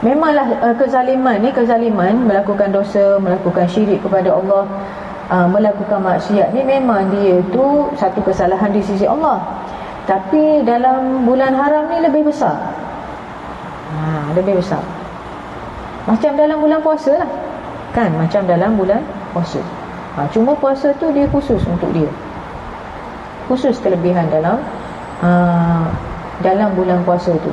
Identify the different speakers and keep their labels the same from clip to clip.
Speaker 1: Memanglah kezaliman melakukan dosa, melakukan syirik kepada Allah, melakukan maksiat ni memang dia tu satu kesalahan di sisi Allah. Tapi dalam bulan haram ni lebih besar. Lebih besar. Macam dalam bulan puasa lah. Kan, macam dalam bulan puasa. Cuma puasa tu dia khusus untuk dia. Khusus kelebihan dalam bulan puasa tu.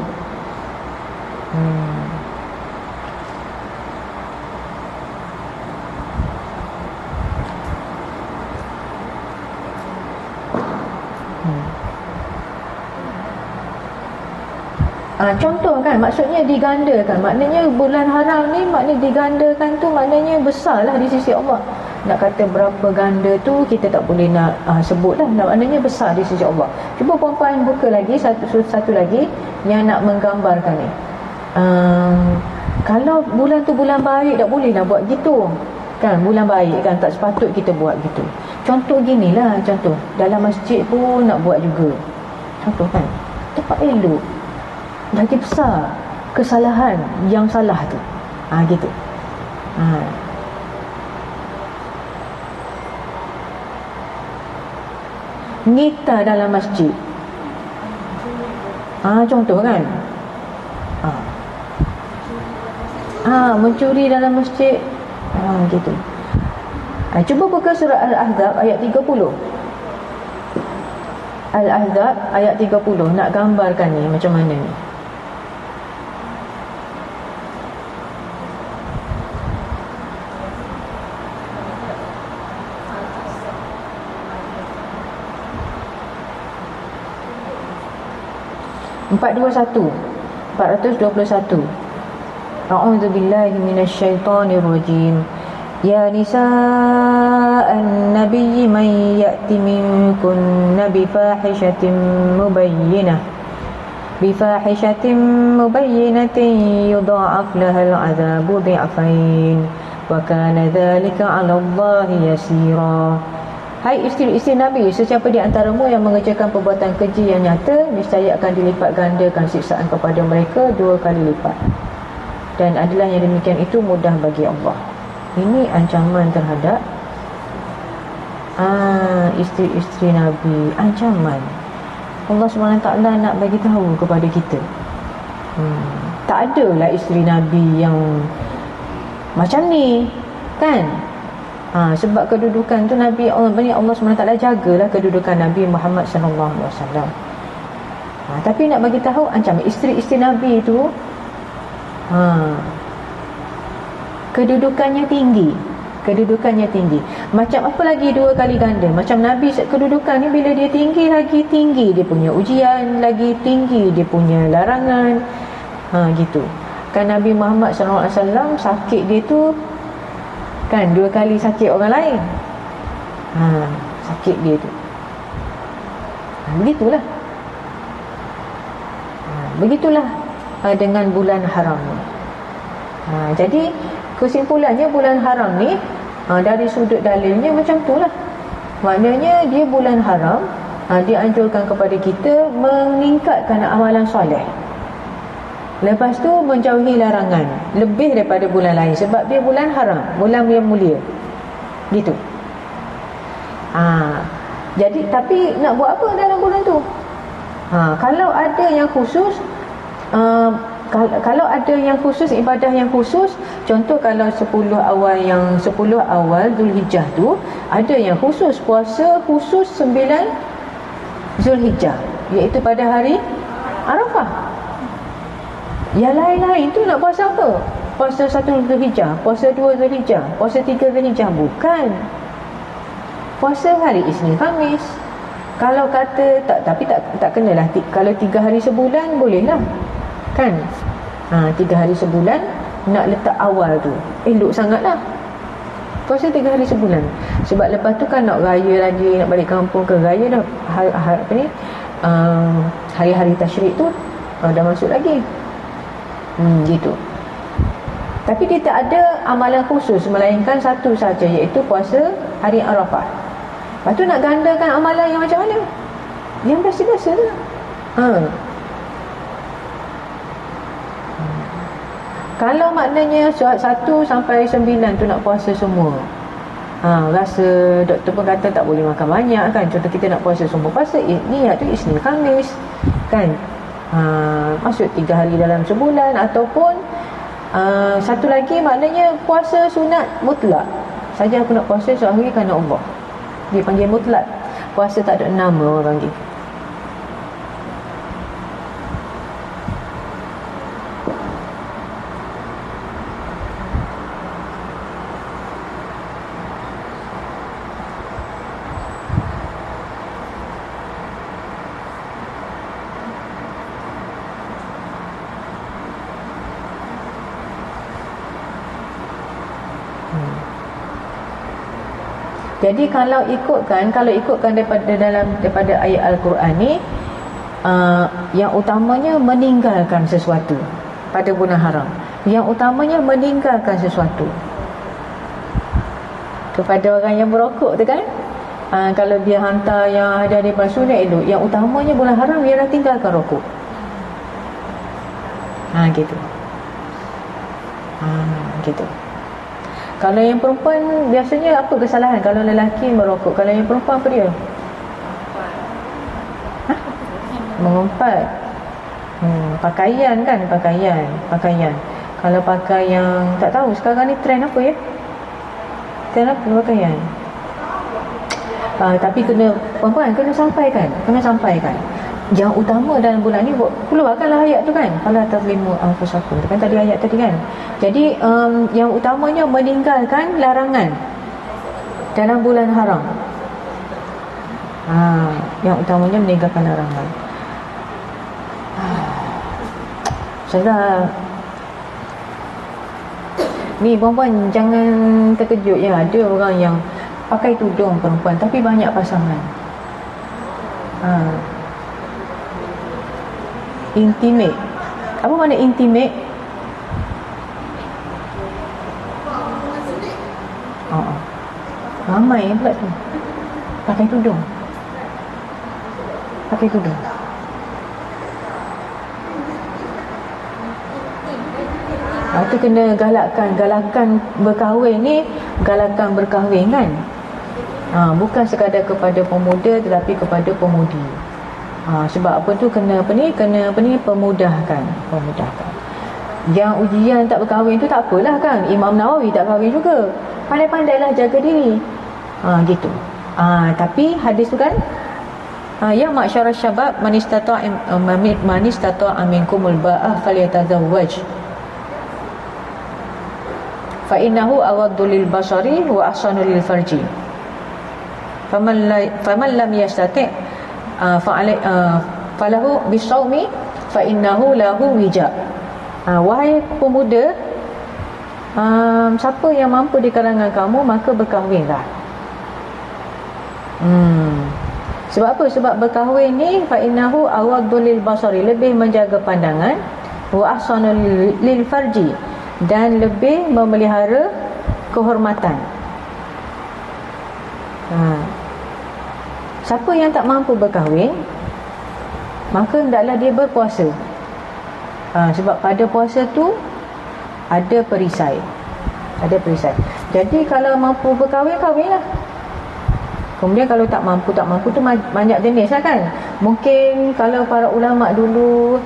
Speaker 1: Contoh kan, maksudnya digandakan. Maknanya bulan haram ni maknanya digandakan tu maknanya besar lah di sisi Allah. Nak kata berapa ganda tu kita tak boleh nak sebut lah. Maknanya besar di sisi Allah. Cuba puan-puan buka lagi satu lagi yang nak menggambarkan ni. Kalau bulan tu bulan baik, tak boleh lah buat gitu kan. Bulan baik kan, tak sepatut kita buat gitu. Contoh ginilah, contoh dalam masjid pun nak buat juga. Contoh kan, tempat elok, lagi besar kesalahan yang salah tu. Gitu. Ngita dalam masjid. Contoh kan. Mencuri dalam masjid. Gitu. Cuba buka surah Al-Ahzab ayat 30. Al-Ahzab ayat 30 nak gambarkan ni macam mana ni. Empat 421. A'udzu billahi minasyaitonir rajim. Ya nisa'an nabiyyi man ya'ti minkunna bifahishatin mubayyinatin yudha'af lahal 'adzabu dhi'fain wa kana dzalika 'ala Allahi yasira. Hai isteri-isteri Nabi, sesiapa di antaramu yang mengerjakan perbuatan keji yang nyata, niscaya akan dilipat gandakan siksaan kepada mereka 2 kali lipat. Dan adalah yang demikian itu mudah bagi Allah. Ini ancaman terhadap isteri-isteri Nabi. Ancaman Allah SWT nak bagi tahu kepada kita. Tak adalah isteri Nabi yang macam ni kan. Sebab kedudukan tu Nabi Allah SWT jagalah kedudukan Nabi Muhammad SAW. Tapi nak bagi tahu ancaman isteri-isteri Nabi tu kedudukannya tinggi. Macam apa lagi 2 kali ganda. Macam Nabi kedudukan ni, bila dia tinggi, lagi tinggi dia punya ujian, lagi tinggi dia punya larangan. Gitu. Kan Nabi Muhammad SAW sakit dia tu kan 2 kali sakit orang lain. Sakit dia tu. Begitulah. Begitulah dengan bulan haram ni. Jadi kesimpulannya bulan haram ni dari sudut dalilnya macam tu lah. Maknanya dia bulan haram, dia anjurkan kepada kita meningkatkan amalan soleh. Lepas tu menjauhi larangan lebih daripada bulan lain, sebab dia bulan haram, bulan yang mulia. Gitu. Jadi tapi nak buat apa dalam bulan tu? Kalau ada yang khusus, kalau ada yang khusus, ibadah yang khusus, contoh kalau 10 awal Zulhijjah tu ada yang khusus, puasa khusus 9 Zulhijjah, iaitu pada hari Arafah. Yang lain-lain tu nak puasa apa? Puasa 1 Zulhijjah, puasa 2 Zulhijjah, puasa 3 Zulhijjah. Bukan. Puasa hari Isnin Khamis. Kalau kata tapi tak kenalah. Kalau 3 hari sebulan bolehlah. Kan? 3 hari sebulan nak letak awal tu. Elok sangatlah. Puasa 3 hari sebulan. Sebab lepas tu kan nak raya lagi, nak balik kampung ke raya dah. Hari-hari tasyrik tu dah masuk lagi. Gitu. Tapi dia tak ada amalan khusus, melainkan satu saja, iaitu puasa hari Arafah. Lepas tu nak gandakan amalan yang macam mana? Yang biasa-biasa lah. Kalau maknanya 1 sampai 9 tu nak puasa semua, rasa doktor pun kata tak boleh makan banyak kan. Contoh kita nak puasa semua, puasa niat tu Isnin Khamis kan, masuk 3 hari dalam sebulan. Ataupun satu lagi maknanya puasa sunat mutlak saja, aku nak puasa sehari kerana Allah, dia panggil mutlak. Puasa tak ada nama orang panggil. Jadi kalau ikutkan daripada ayat Al-Quran ni, yang utamanya meninggalkan sesuatu pada bulan haram. Yang utamanya meninggalkan sesuatu. Kepada orang yang berokok tu kan, kalau dia hantar yang ada palsu ni elok. Yang utamanya bulan haram ialah tinggalkan rokok. Gitu. Gitu. Kalau yang perempuan biasanya apa kesalahan? Kalau lelaki merokok, kalau yang perempuan apa dia? Mengumpat. Pakaian kan, pakaian. Kalau pakai yang tak tahu sekarang ni trend apa ya? Trend apa pakaian? Tapi perempuan kena sampaikan. Yang utama dalam bulan ni, keluarkanlah ayat tu kan, fala tazlimu anfusakum, kan tadi ayat tadi kan. Jadi yang utamanya meninggalkan larangan dalam bulan haram. Yang utamanya meninggalkan larangan. Saya ni perempuan jangan terkejut ya, ada orang yang pakai tudung perempuan tapi banyak pasangan. Intimate. Apa makna intimate? Ramai pula tu pakai tudung. Itu kena galakan berkahwin ni, galakan berkahwin kan. Bukan sekadar kepada pemuda tetapi kepada pemudi. Sebab apa tu kena pemudahkan. Yang ujian tak berkahwin tu tak apalah kan. Imam Nawawi tak kahwin juga. Pandai-pandailah jaga diri. Gitu. Tapi hadis tu kan, ya ma'syarasy syabab man istata'a minkumul ba'ah falyatazawwaj fa innahu awaddu lil basari wa ahsanu lil farji faman lam yastati' falahu bisawmi fa innahu lahu wija. Wahai pemuda, siapa yang mampu di kalangan kamu maka berkahwinlah. Sebab apa? Sebab berkahwin ni fa innahu awaddu lil basari, lebih menjaga pandangan, wa ahsanu lil farji, dan lebih memelihara kehormatan. Siapa yang tak mampu berkahwin maka hendaklah dia berpuasa. Sebab pada puasa tu ada perisai. Jadi kalau mampu berkahwin, kahwinlah. Kemudian kalau tak mampu tu banyak jenis lah kan. Mungkin kalau para ulama dulu,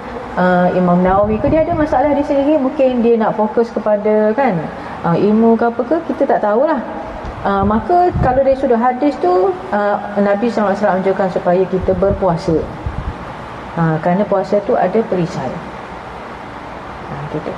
Speaker 1: Imam Nawawi ke, dia ada masalah di sendiri, mungkin dia nak fokus kepada kan ilmu ke apa ke, kita tak tahulah. Maka kalau dari sudut hadis tu, Nabi SAW anjurkan supaya kita berpuasa, kerana puasa tu ada perisai. Gitu.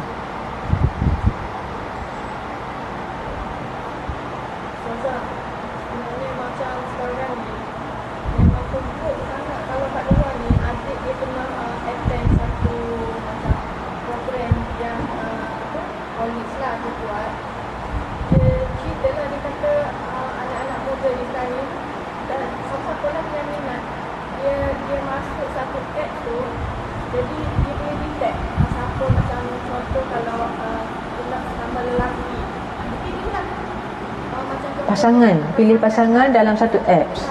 Speaker 1: Pasangan, pilih pasangan dalam satu apps.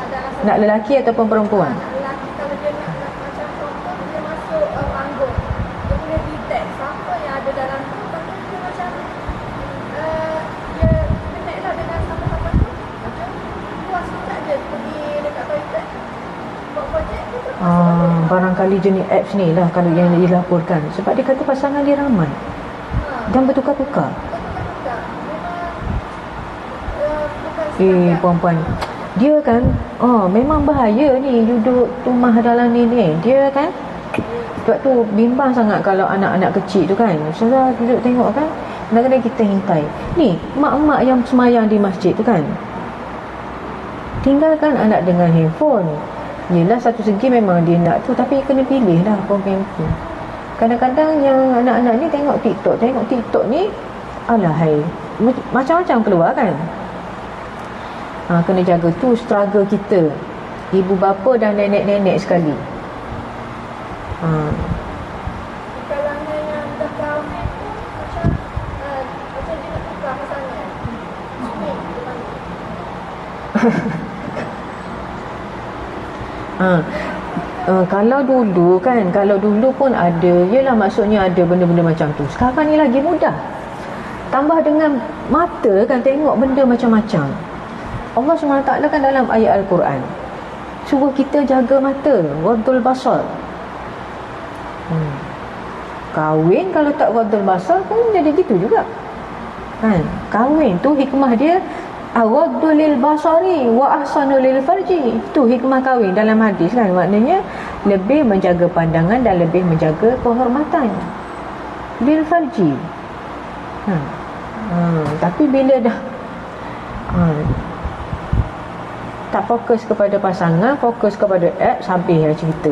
Speaker 1: Nak lelaki ataupun perempuan.
Speaker 2: Lelaki kalau dia nak macam contoh, dia masuk panggung, dia boleh detect siapa yang ada dalam tu, lepas tu dia
Speaker 1: Barangkali jenis apps ni lah kalau yang dilaporkan. Sebab dia kata pasangan dia ramai dan bertukar-tukar. Puan-puan, dia kan memang bahaya ni duduk rumah dalam ni. Dia kan sebab tu bimbang sangat kalau anak-anak kecil tu kan. Saudara duduk tengok kan, kadang-kadang kita hintai ni mak-mak yang semayang di masjid tu kan, tinggalkan anak dengan handphone. Yelah, satu segi memang dia nak tu, tapi kena pilih lah program tu. Kadang-kadang yang anak-anak ni tengok TikTok ni, alahai, macam-macam keluar kan. Kena jaga tu struggle kita, ibu bapa dan nenek-nenek sekali.
Speaker 2: Kalangan yang dah kahwin tu macam dia nak tukar pasangan. Kalau dulu pun ada, yelah, maksudnya ada benda-benda macam tu. Sekarang ni lagi mudah, tambah dengan mata kan, tengok benda macam-macam. Allah SWT kan dalam ayat Al-Quran suruh kita jaga mata, ghadul basar. Kahwin kalau tak ghadul basar pun jadi gitu juga kan. Kahwin tu hikmah dia aghaddu lil basari wa ahsanu lil farji. Tu hikmah kahwin dalam hadis kan, maknanya lebih menjaga pandangan dan lebih menjaga kehormatan lil farji. Tapi bila dah tak fokus kepada pasangan, fokus kepada app, habislah cerita.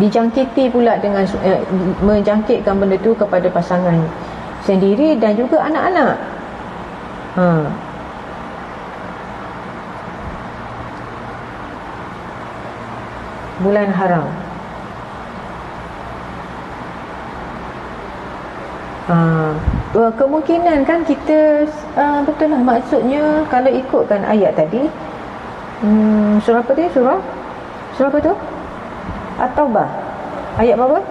Speaker 2: Dijangkiti pula dengan menjangkitkan benda tu kepada pasangan sendiri dan juga anak-anak. Bulan haram. Kemungkinan kan kita betul lah, maksudnya kalau ikutkan ayat tadi, surah apa dia? Surah apa tu? At-Taubah ayat berapa?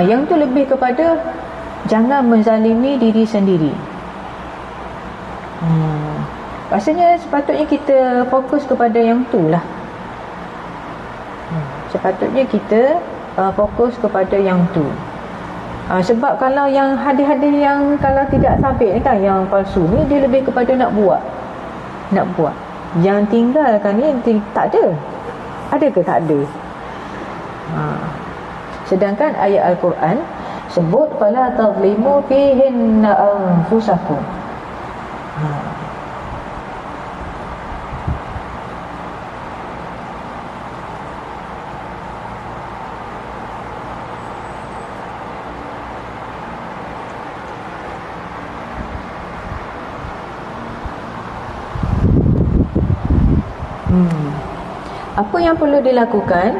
Speaker 2: Yang tu lebih kepada jangan menzalimi diri sendiri. Rasanya sepatutnya kita fokus kepada yang tu lah. Sepatutnya kita fokus kepada yang tu. Sebab kalau yang hadis-hadis yang kalau tidak sabit ni kan, yang palsu ni, dia lebih kepada nak buat. Yang tinggalkan ni tak ada. Ada ke? Tak ada. Sedangkan ayat Al-Quran sebut fala tadlimu fihinna anfusakum. Apa yang perlu dilakukan?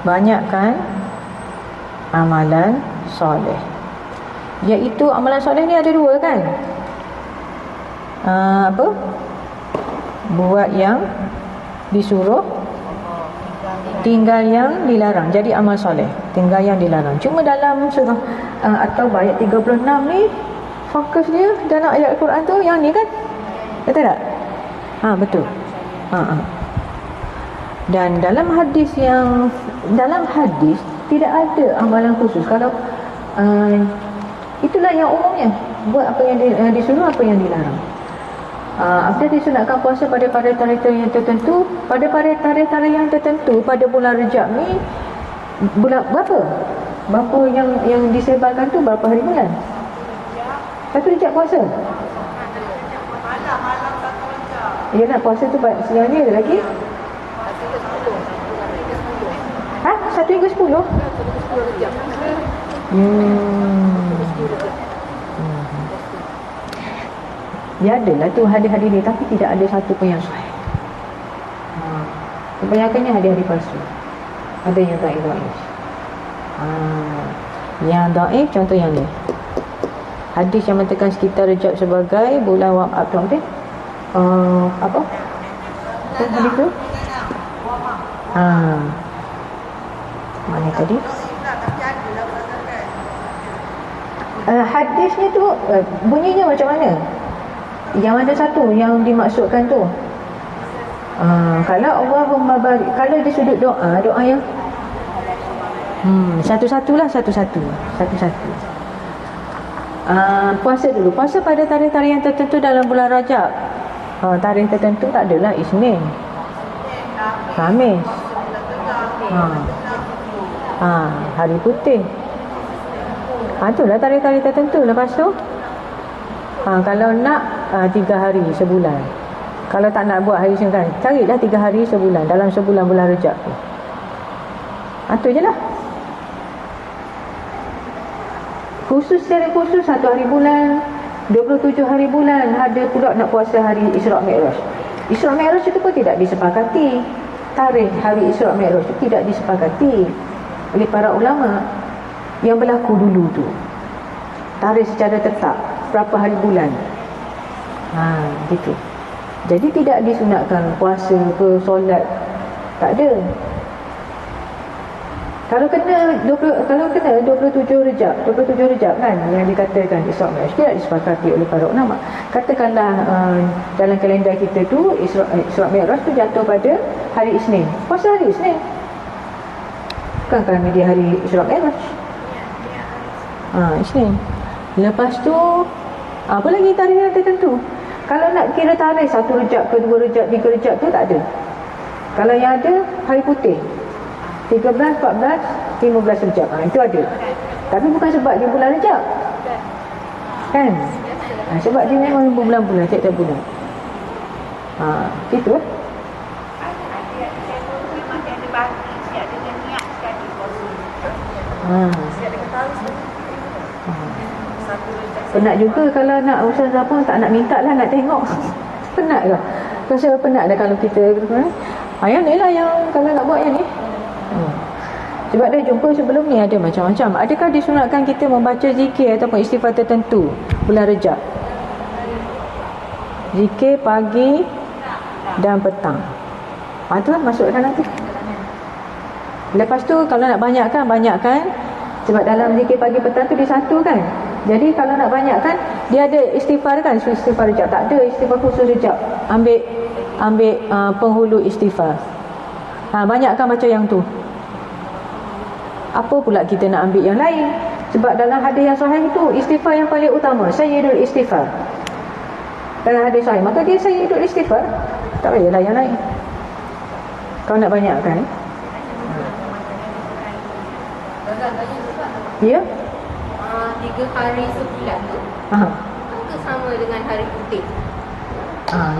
Speaker 2: Banyakkan amalan soleh. Iaitu amalan soleh ni ada dua kan? Apa? Buat yang disuruh, tinggal yang dilarang. Jadi amal soleh, tinggal yang dilarang. Cuma dalam surah At-Taubah ayat 36 ni, fokus dia dalam ayat Al-Quran tu yang ni kan? Betul tak? Betul. Dan dalam hadis tidak ada amalan khusus. Kalau itulah yang umumnya, buat apa yang disuruh, apa yang dilarang. Apabila disunatkan puasa pada tarikh-tarikh yang tertentu, pada tarikh-tarikh yang tertentu pada bulan Rejab ni, bulan berapa? Berapa yang disebarkan tu berapa hari bulan? Satu Rejab puasa. Ya, nak puasa tu siang ni ada lagi? 1 hingga 10? Ya adalah tu hadis-hadis dia, tapi tidak ada satu pun yang sahih. Kebanyakannya hadis-hadis palsu. Ada yang dhaif. Yang dhaif contoh yang ni. Hadis yang mengatakan sekitar Rejab sebagai bulan apa? Apa? Hadis tu? Mana tadi?
Speaker 1: Hadisnya tu bunyinya macam mana? Yang ada satu yang dimaksudkan tu. Kalau Allahumma barik, kalau di sudut doa yang satu-satulah, satu-satu. Puasa dulu. Puasa pada tarikh-tarikh yang tertentu dalam bulan Rajab. Tarikh tertentu tak adalah Isnin, Khamis, hari putih. Itulah tarikh-tarikh tertentu. Lepas tu kalau nak 3 hari sebulan. Kalau tak nak buat hari Isnin kan, carilah 3 hari sebulan dalam sebulan bulan Rejab tu. Itu je lah. Khusus secara khusus 1 hari bulan, 27 hari bulan. Ada pula nak puasa hari Isra' Mi'raj. Isra' Mi'raj itu pun tidak disepakati. Tarikh hari Isra' Mi'raj itu tidak disepakati oleh para ulama. Yang berlaku dulu tu tarikh secara tetap berapa hari bulan. Gitu. Jadi tidak disunatkan puasa ke solat, tak ada. Kalau kena 27 Rejab kan yang dikatakan Isra' Mi'raj, tidak disepakati oleh para ulama. Katakanlah dalam kalender kita tu Isra' Mi'raj tu jatuh pada hari Isnin, puasa hari Isnin. Bukan kami di hari Isra' Mi'raj. Isnin. Lepas tu apa lagi tarikh yang tertentu? Kalau nak kira tarikh 1 Rejab ke 2 Rejab, 3 Rejab tu tak ada. Kalau yang ada hari putih 13, 14, 15 Rejab, itu ada. Tapi bukan sebab dia bulan Rejab kan, sebab dia memang bulan-bulan, tiap-tiap bulan. Gitu lah. Penat juga kalau nak Ustaz apa tak nak minta lah, nak tengok. Penat lah. Rasa penat dah kalau kita yang ni lah yang kalau nak buat yang ni. Sebab dah jumpa sebelum ni ada macam-macam. Adakah disunatkan kita membaca zikir ataupun istighfar tertentu bulan Rejab? Zikir pagi dan petang. Itulah masukkan nanti. Lepas tu kalau nak banyakkan. Sebab dalam zikir pagi petang tu disatukan. Jadi kalau nak banyakkan, dia ada istighfar kan, istighfar Rejab. Tak ada istighfar khusus Rejab. Ambil penghulu istighfar. Banyakkan baca yang tu. Apa pula kita nak ambil yang lain? Sebab dalam hadis yang sahih itu istighfar yang paling utama, sayyidul istighfar. Dalam hadis sahih, maka dia sayyidul istighfar. Tak payahlah yang lain. Kau nak banyakkan? Ya?
Speaker 2: 3 hari sebulan tu itu sama dengan hari putih.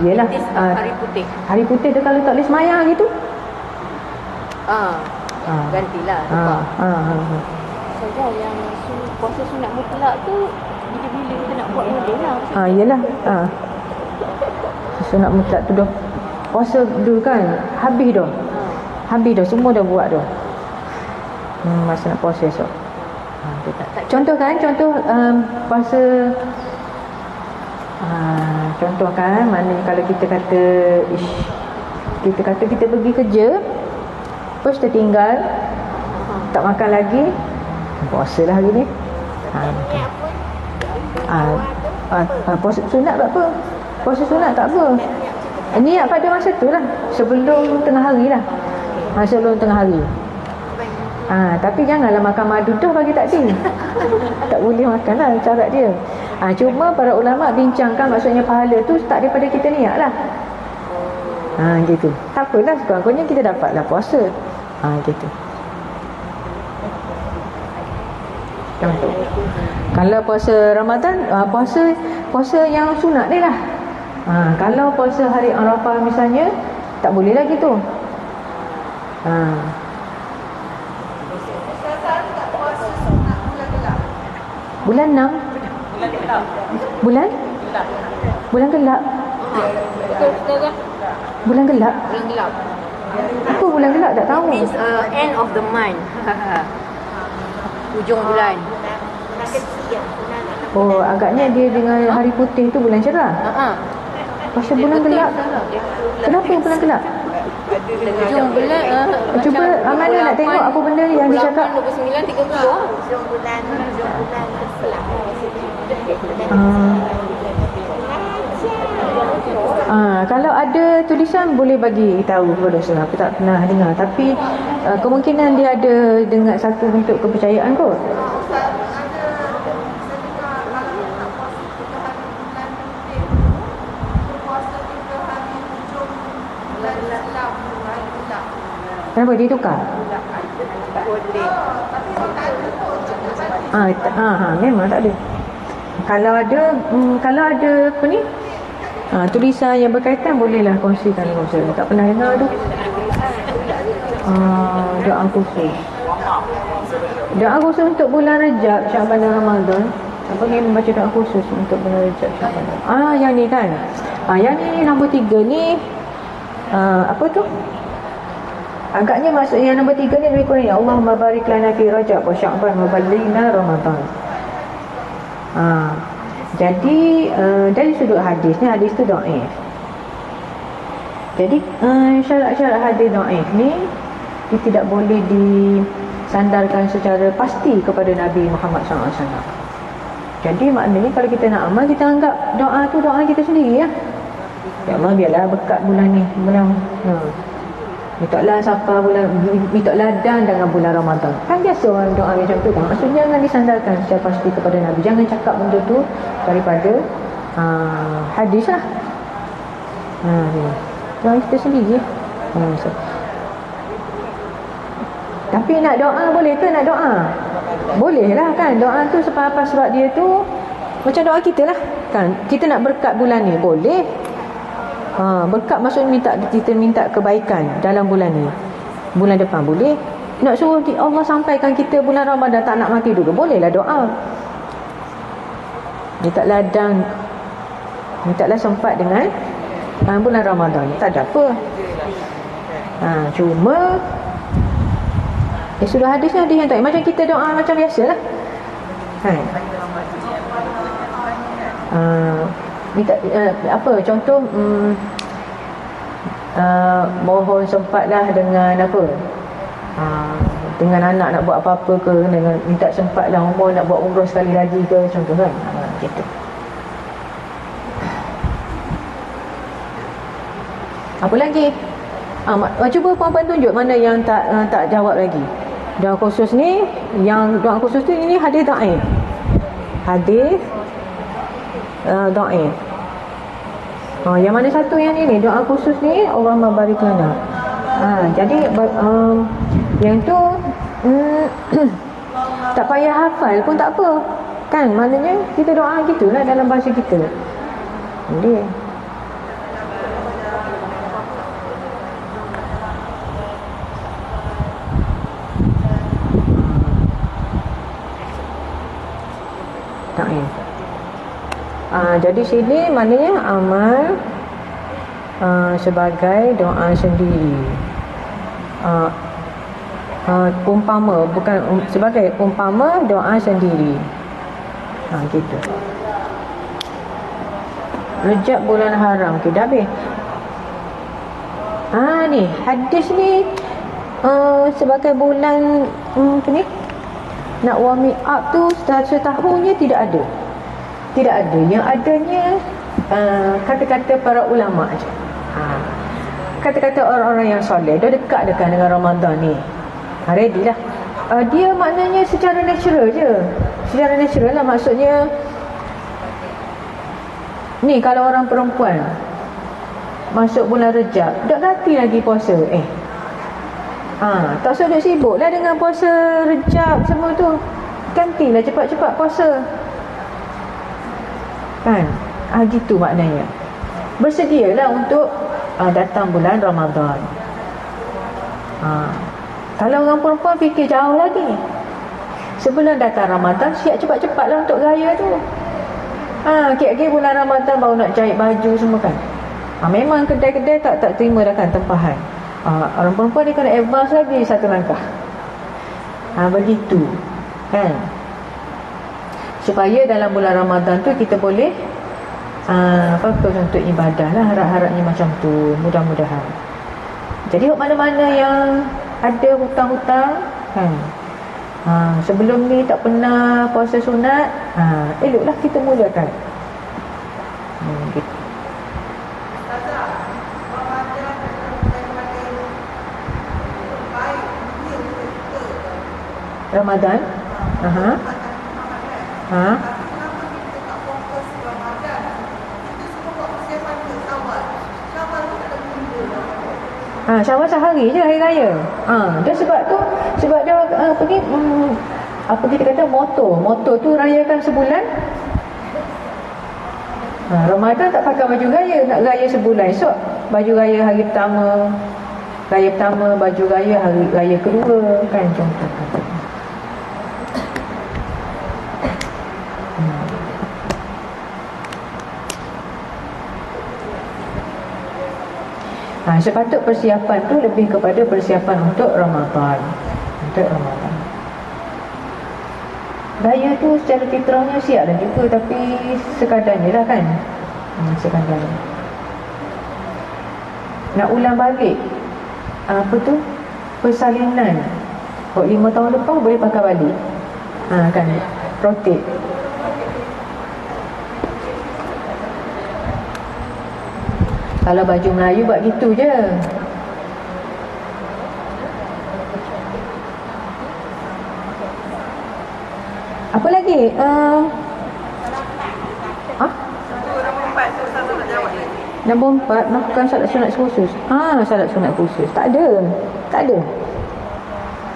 Speaker 1: Yelah.
Speaker 2: Hari putih.
Speaker 1: Hari putih tu kalau tak boleh semayang gitu.
Speaker 2: Gantilah. Saja yang puasa sunat mutlak tu bila-bila kita nak buat boleh lah.
Speaker 1: Yelah. Sunat mutlak tu dah puasa dulu kan, habis dah, semua dah buat dah. Masa nak puasa esok. Contoh puasa. Contohkan mana kalau kita kata kita pergi kerja, lepas tertinggal, tak makan lagi, puasa lah hari ni. Puasa sunat tak apa. Puasa sunat tak apa. Niat pada masa tu lah, sebelum tengah hari lah. Sebelum tengah hari. Tapi janganlah makan madu dah pagi tadi. Tak boleh makan lah, cara dia. Cuma para ulama bincangkan maksudnya pahala tu tak daripada kita niat lah. Gitu. Tak apalah, sekurang-kurangnya kita dapatlah puasa. Gitu. Contoh. Kalau puasa Ramadan, puasa yang sunat ni lah. Kalau puasa hari Arafah misalnya, tak boleh lah gitu. Bulan 6. Bulan gelap. Bulan gelap. Apa bulan gelap tak tahu.
Speaker 2: Means end of the month. Hujung bulan.
Speaker 1: Agaknya dia dengan hari putih tu bulan cerah. Pasal bulan gelap. Kenapa bulan gelap?
Speaker 2: Hujung bulan
Speaker 1: Cuba mana nak tengok apa benda yang dia cakap.
Speaker 2: 29 30.
Speaker 3: Hujung bulan
Speaker 1: Kalau ada tulisan boleh bagi tahu kepada saya. Aku tak pernah dengar, tapi kemungkinan dia ada dengan satu bentuk kepercayaan kot. Kenapa dia tukar? Memang tak ada. Kalau ada apa ni? Tulisan yang berkaitan bolehlah kongsikan dengan saya. Tak pernah dengar tu. Doa khusus. Doa khusus untuk bulan Rejab, Syaban dan Ramadan. Apa ni membaca doa khusus untuk bulan Rejab, Syaban. Yang ni kan. Yang ni nombor 3 ni apa tu? Agaknya maksud yang nombor 3 ni lebih kurang ya Allahumma barik lana fi Rajab wa Sya'ban wa ballighna Ramadan. Jadi dari sudut hadis ni, hadis tu dhaif. Jadi syarat-syarat hadis dhaif ni dia tidak boleh disandarkan secara pasti kepada Nabi Muhammad SAW. Jadi maknanya kalau kita nak amal, kita anggap doa tu doa kita sendiri ya. Ya Allah, biarlah berkat bulan ni, mintalah siapa bulan, mintalah dan dengan bulan Ramadan. Kan biasa orang doa macam tu kan. Maksudnya jangan disandarkan secara pasti kepada Nabi. Jangan cakap benda tu daripada hadis lah. Doa kita sendiri. Tapi nak doa boleh ke nak doa? Boleh lah kan. Doa tu apa sebab dia tu macam doa kita lah kan. Kita nak berkat bulan ni, boleh. Berkat maksudnya kita minta kebaikan dalam bulan ni. Bulan depan boleh. Nak suruh Allah sampaikan kita bulan Ramadan tak nak mati dulu, bolehlah doa. Mintalah sempat dengan bulan Ramadan. Tak ada apa. Cuma sudah hadis yang tak macam kita doa macam biasalah. Kan? Minta apa contoh mohon sempatlah dengan apa dengan anak nak buat apa-apa ke, dengan minta sempatlah umur nak buat umrah sekali lagi ke, contoh kan gitu. Apa lagi? Cuba puan-puan tunjuk mana yang tak jawab lagi. Doa khusus ni, yang doa khusus tu ini hadis dhaif. Hadis dhaif. Yang mana satu yang ini doa khusus ni Allahumma barik lana. Jadi yang tu tak payah hafal pun tak apa. Kan maknanya kita doa gitulah dalam bahasa kita. Jadi jadi sini maknanya amal sebagai doa sendiri. Umpama, bukan sebagai umpama doa sendiri. Gitu. Rejab bulan haram. Okay, dah habis. Ni hadis ni sebagai bulan ni nak warm up tu setahunnya tidak ada. Tidak ada. Yang adanya kata-kata para ulama aja. Kata-kata orang-orang yang soleh. Dah dekat dengan Ramadan ni. Ready lah. Dia maknanya secara natural je. Secara natural lah maksudnya. Ni kalau orang perempuan masuk bulan Rejab, dah ganti lagi puasa. Tak usah duk sibuk lah dengan puasa Rejab semua tu. Gantilah cepat-cepat puasa. Kan? Gitu maknanya. Bersedialah untuk datang bulan Ramadan. Kalau orang perempuan fikir jauh lagi. Sebelum datang Ramadan, siap cepat-cepatlah untuk raya tu. Kira-kira bulan Ramadan baru nak jahit baju semua kan. Memang kedai-kedai tak terima dah kan tempahan. Orang perempuan dia kena advance lagi satu langkah. Begitu. Kan? Supaya dalam bulan Ramadan tu kita boleh fokus untuk ibadah lah. Harap-harapnya macam tu. Mudah-mudahan.
Speaker 2: Jadi mana-mana yang ada hutang-hutang kan, sebelum ni tak pernah puasa sunat, eloklah kita mulakan. Gitu. Ramadan. Syawal sehari je hari raya. Dia sebab dia pergi apa kita kata motor tu rayakan sebulan. Ramadan tak pakai baju raya, nak raya sebulan. Esok baju raya hari pertama, baju raya hari raya kedua, kan, contoh. Sepatut persiapan tu lebih kepada persiapan untuk Ramadan. Raya tu secara fitrahnya siap lah juga, tapi sekadarnya lah kan. Sekadarnya. Nak ulang balik apa tu, persalinan 5 tahun lepas boleh pakai balik. Kan, rotate. Kalau baju Melayu buat gitu je. Apa lagi? Nombor 4 melakukan salat sunat khusus. Salat sunat khusus tak ada.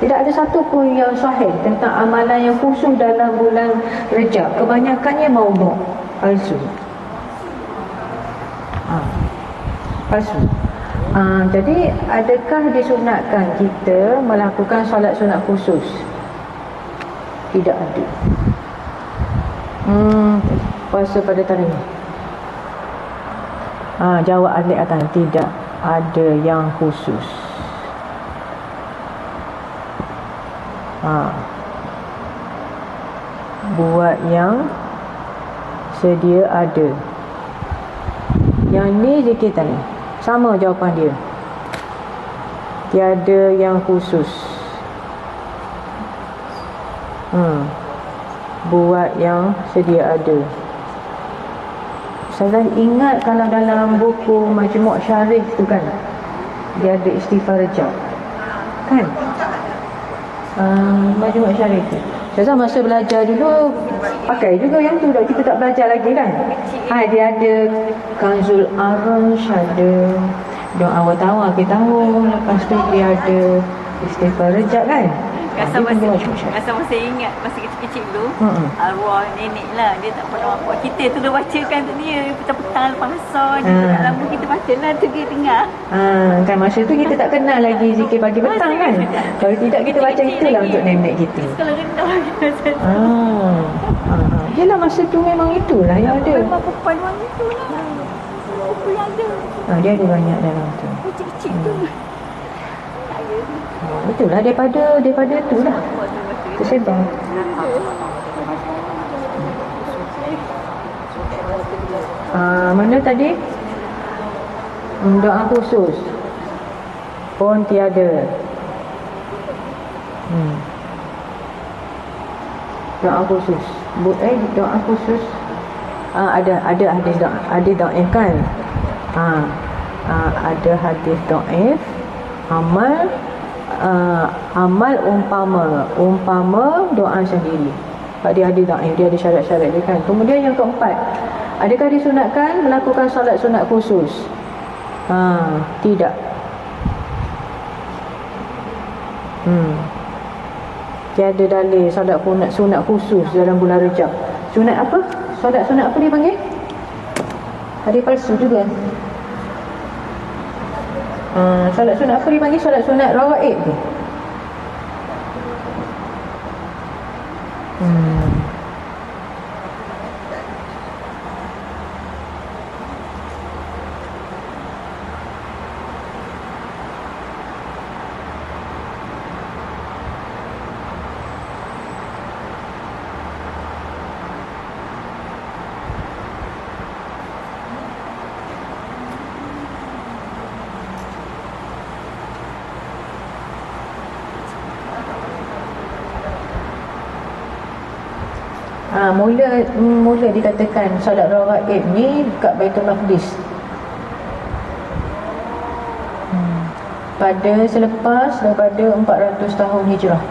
Speaker 2: Tidak ada satu pun yang sahih tentang amalan yang khusus dalam bulan Rejab. Kebanyakannya maudhu', palsu. Jadi adakah disunatkan kita melakukan solat sunat khusus? Tidak ada. Puasa pada tarikh ni. Jawab ahli atas, tidak ada yang khusus. Buat yang sedia ada. Yang ni zikir tadi, sama jawapan dia. Tiada yang khusus. Buat yang sedia ada. Saya ingat kalau dalam buku Majmu' Syarif tu kan, dia ada istighfar Rejab, kan? Majmu' Syarif tu saya masa belajar dulu pakai juga yang tu dah, kita tak belajar lagi kan. Dia ada Kanzul Arsh, ada doa awal kita tahu, lepas tu dia ada istighfar Rejab kan.
Speaker 3: Rasa masa ingat masa kecil-kecil dulu, arwah nenek lah, dia tak pernah buat. Kita tu dah bacakan tu dia petang-petang lepas asar, dia tak lama kita baca lah tu dia dengar.
Speaker 2: Kan masa tu kita tak kenal lagi zikir pagi petang kan. Kalau tidak kita baca itulah untuk nenek kita.
Speaker 3: Sekolah rendah masa tu.
Speaker 2: Yelah masa tu memang itulah yang ada.
Speaker 3: Memang perempuan orang itu lah. Buku yang ada.
Speaker 2: Dia ada banyak dalam tu.
Speaker 3: Kecil-kecil tu.
Speaker 2: Betul lah, daripada tu lah tersebar. Mana tadi? Doa khusus pun tiada. Doa khusus. Doa khusus ada hadis doa, ada doa kan. Ada hadis doa. Amal umpama doa sendiri. Dia ada doa, dia ada syarat-syarat dia kan. Kemudian yang keempat, adakah disunatkan melakukan solat sunat khusus? Tidak. Tiada dalil solat sunat khusus dalam bulan Rejab. Sunat apa? Solat sunat apa dia panggil? Hadis palsu juga. Solat sunat apa dipanggil? Solat sunat rawaib tu.
Speaker 1: Mula dikatakan solat raghaib ni kat Baitul Maqdis pada selepas daripada 400 tahun hijrah.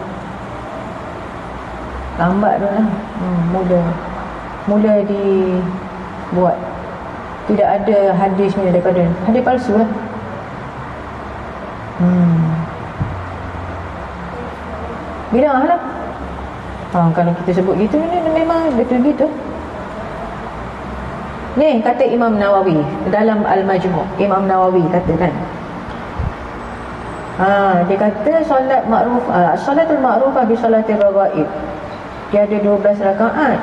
Speaker 1: Lambat tu lah. Mula dibuat. Tidak ada hadisnya daripada hadis palsu lah. Bidah lah. Kalau kita sebut gitu ni memang betul gitu. Ni kata Imam Nawawi dalam Al-Majmu'. Imam Nawawi kata kan, dia kata solat ma'ruf, salatul ma'rufah bi salatil raghaib, dia ada 12 rakaat.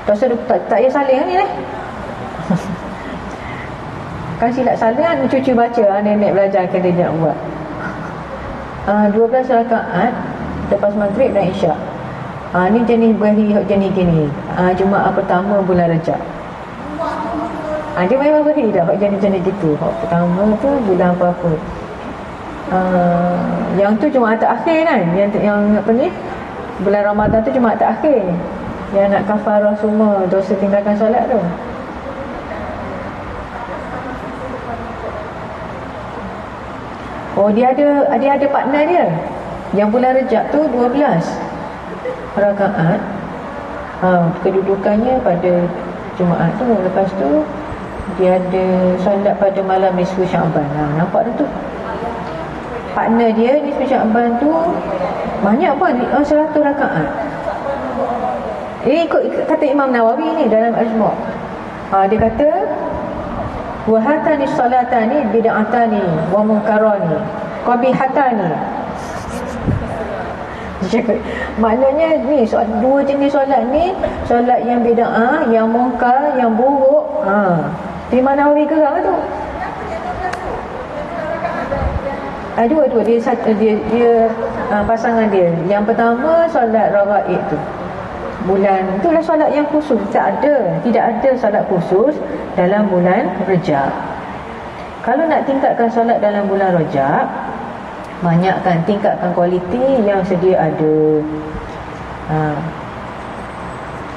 Speaker 1: Tak payah saling ni lah. Kan silap saling cucu baca, nenek belajar kena dia nak buat 12 rakaat lepas maghrib dan isyak. Ni jenis beri jenis gini. Jumaat pertama bulan Rajab. Dia memang beri dah jenis-jenis gitu. Pertama tu bulan apa-apa. Yang tu Jumaat terakhir kan, yang apa ni, bulan Ramadan tu Jumaat terakhir, yang nak kafarah semua dosa tinggalkan solat tu. Dia ada partner dia. Yang bulan Rejab tu 12 rakaat. Kedudukannya pada Jumaat tu. Lepas tu dia ada solat pada malam nisfu Syaban. Nampak tu partner dia nisfu Syaban tu banyak pun, 100 rakaat. Ini ikut kata Imam Nawawi ni dalam Al-Majmu'. Dia kata wa hatani salatani bid'atani wa munkarani qabihatani. Maknanya ni dua jenis solat ni, solat yang bid'ah, yang munkar, yang buruk. Imam Nawawi kerang tu. Dua dia pasangan dia. Yang pertama solat raghaib tu, bulan itulah solat yang khusus. Tidak ada solat khusus dalam bulan Rejab. Kalau nak tingkatkan solat dalam bulan Rejab, tingkatkan kualiti yang sedia ada.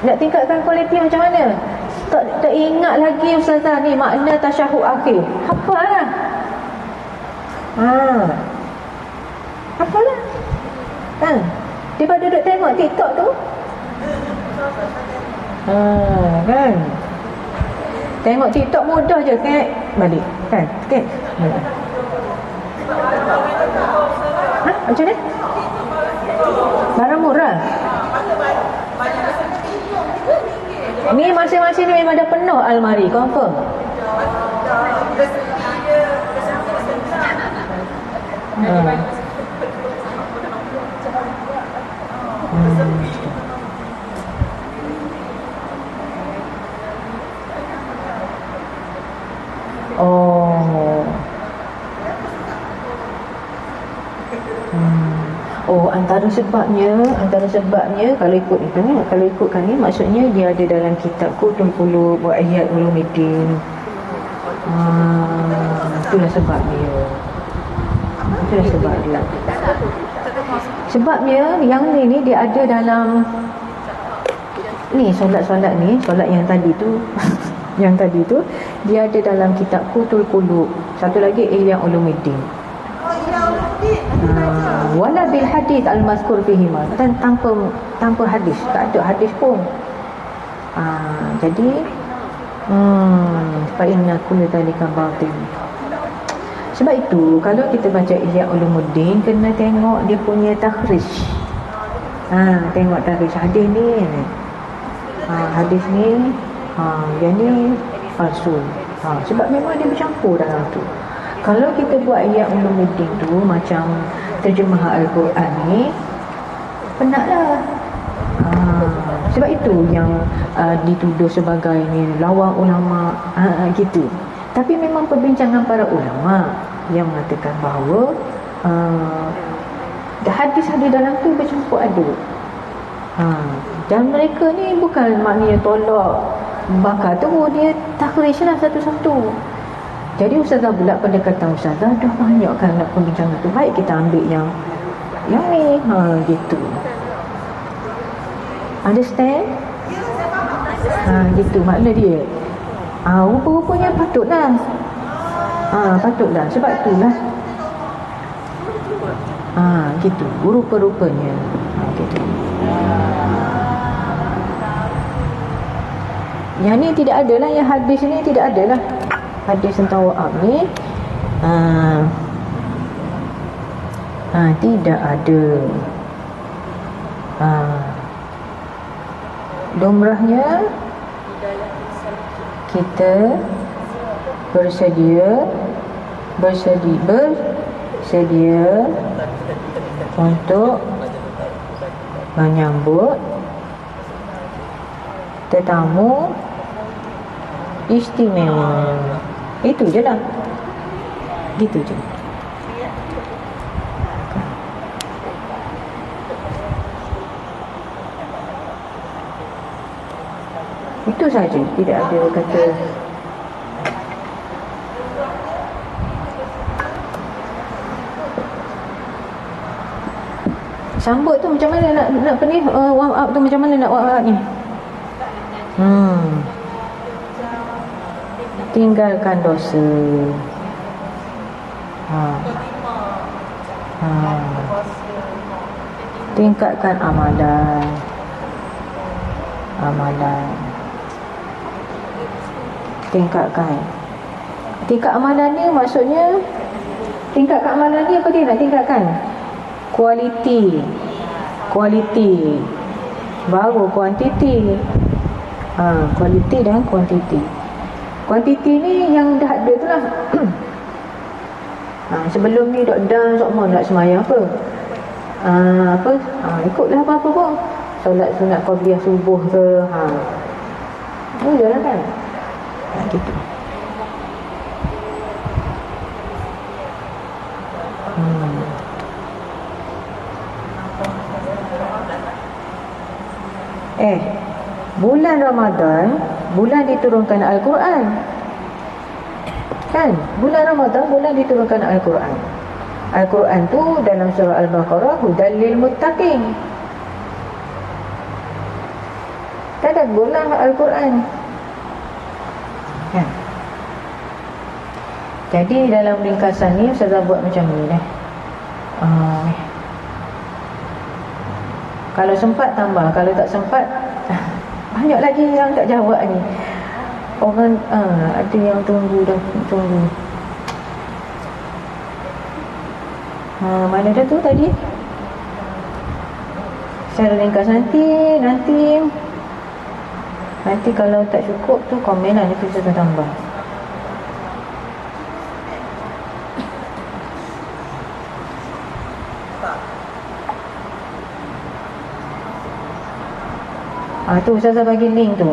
Speaker 1: Nak tingkatkan kualiti macam mana? Tak ingat lagi ustazah ni makna tasyahud akhir. Hafalah. Hafalah. Kan? Daripada duduk tengok TikTok tu. Kan? Tengok TikTok mudah je kan? Balik. Kan? Kan? Macam ni? Barang murah. Ni masing-masing ni memang dah penuh almari, confirm. Antara sebabnya kalau ikutkan ni maksudnya dia ada dalam kitab Qutul Qulub wa Ihya Ulumuddin. Itulah sebab dia. Sebabnya yang ni dia ada dalam ni solat ni, solat yang tadi tu yang tadi tu dia ada dalam kitab Qutul Qulub. Satu lagi Ihya Ulumuddin. Wala bil hadis al-mazkur fihi ma, dan tanpa hadis, tak ada hadis pun. Jadi fa inna kullu dhalika batil. Sebab itu kalau kita baca Ihya Ulumuddin kena tengok dia punya takhrij. Tengok takhrij hadis ni. Hadis ni yang ni palsu. Sebab memang dia bercampur dalam tu. Kalau kita buat Ihya Ulumuddin tu macam terjemah Al-Quran ni, penatlah. Sebab itu yang dituduh sebagai ni lawan ulama gitu. Tapi memang perbincangan para ulama yang mengatakan bahawa hadis-hadis dalam tu bercampur aduk. Dan mereka ni bukan maknanya tolak bakar tu, dia takhrij lah satu-satu. Jadi ustazah pula pendekatan ustazah dah banyak kan nak perbincangan tu, baik kita ambil yang ni gitu. Understand? Gitu makna dia. Rupa-rupanya patutlah. Patutlah sebab itulah. Gitu rupa-rupanya. Gitu. Yang ni tidak ada lah, yang hadis ni tidak ada lah. Hadis tentang wa'ab ni tidak ada. Lumrahnya kita bersedia untuk menyambut tetamu istimewa. Itu je lah. Gitu je. Itu saja, tidak ada kata sambut tu macam mana nak penih warm up tu, macam mana nak warm up ni. Tinggalkan dosa. Tingkatkan amalan. Tingkat amalan ni maksudnya, tingkatkan amalan ni apa dia nak tingkatkan? Kualiti baru kuantiti. Kualiti dan kuantiti. Kuantiti ni yang dah ada tu lah. Sebelum ni dok dan sok mau nak semayang apa? Ikutlah apa-apa pun. Solat sunat qabliyah subuh ke. Boleh lah kan? Gitu. Bulan Ramadan, bulan diturunkan Al-Quran. Kan? Bulan Ramadan, bulan diturunkan Al-Quran. Al-Quran tu dalam surah Al-Baqarah, hudal lil muttaqin. Ada bulan Al-Quran. Kan? Jadi dalam ringkasan ni Ustazah buat macam ni dah. Kalau sempat tambah, kalau tak sempat banyak lagi yang tak jawab ni. Orang ada yang tunggu. Mana dah tu tadi? Secara ringkas nanti kalau tak cukup tu komen lah, nanti kita tambah. Tu Ustazah bagi link tu.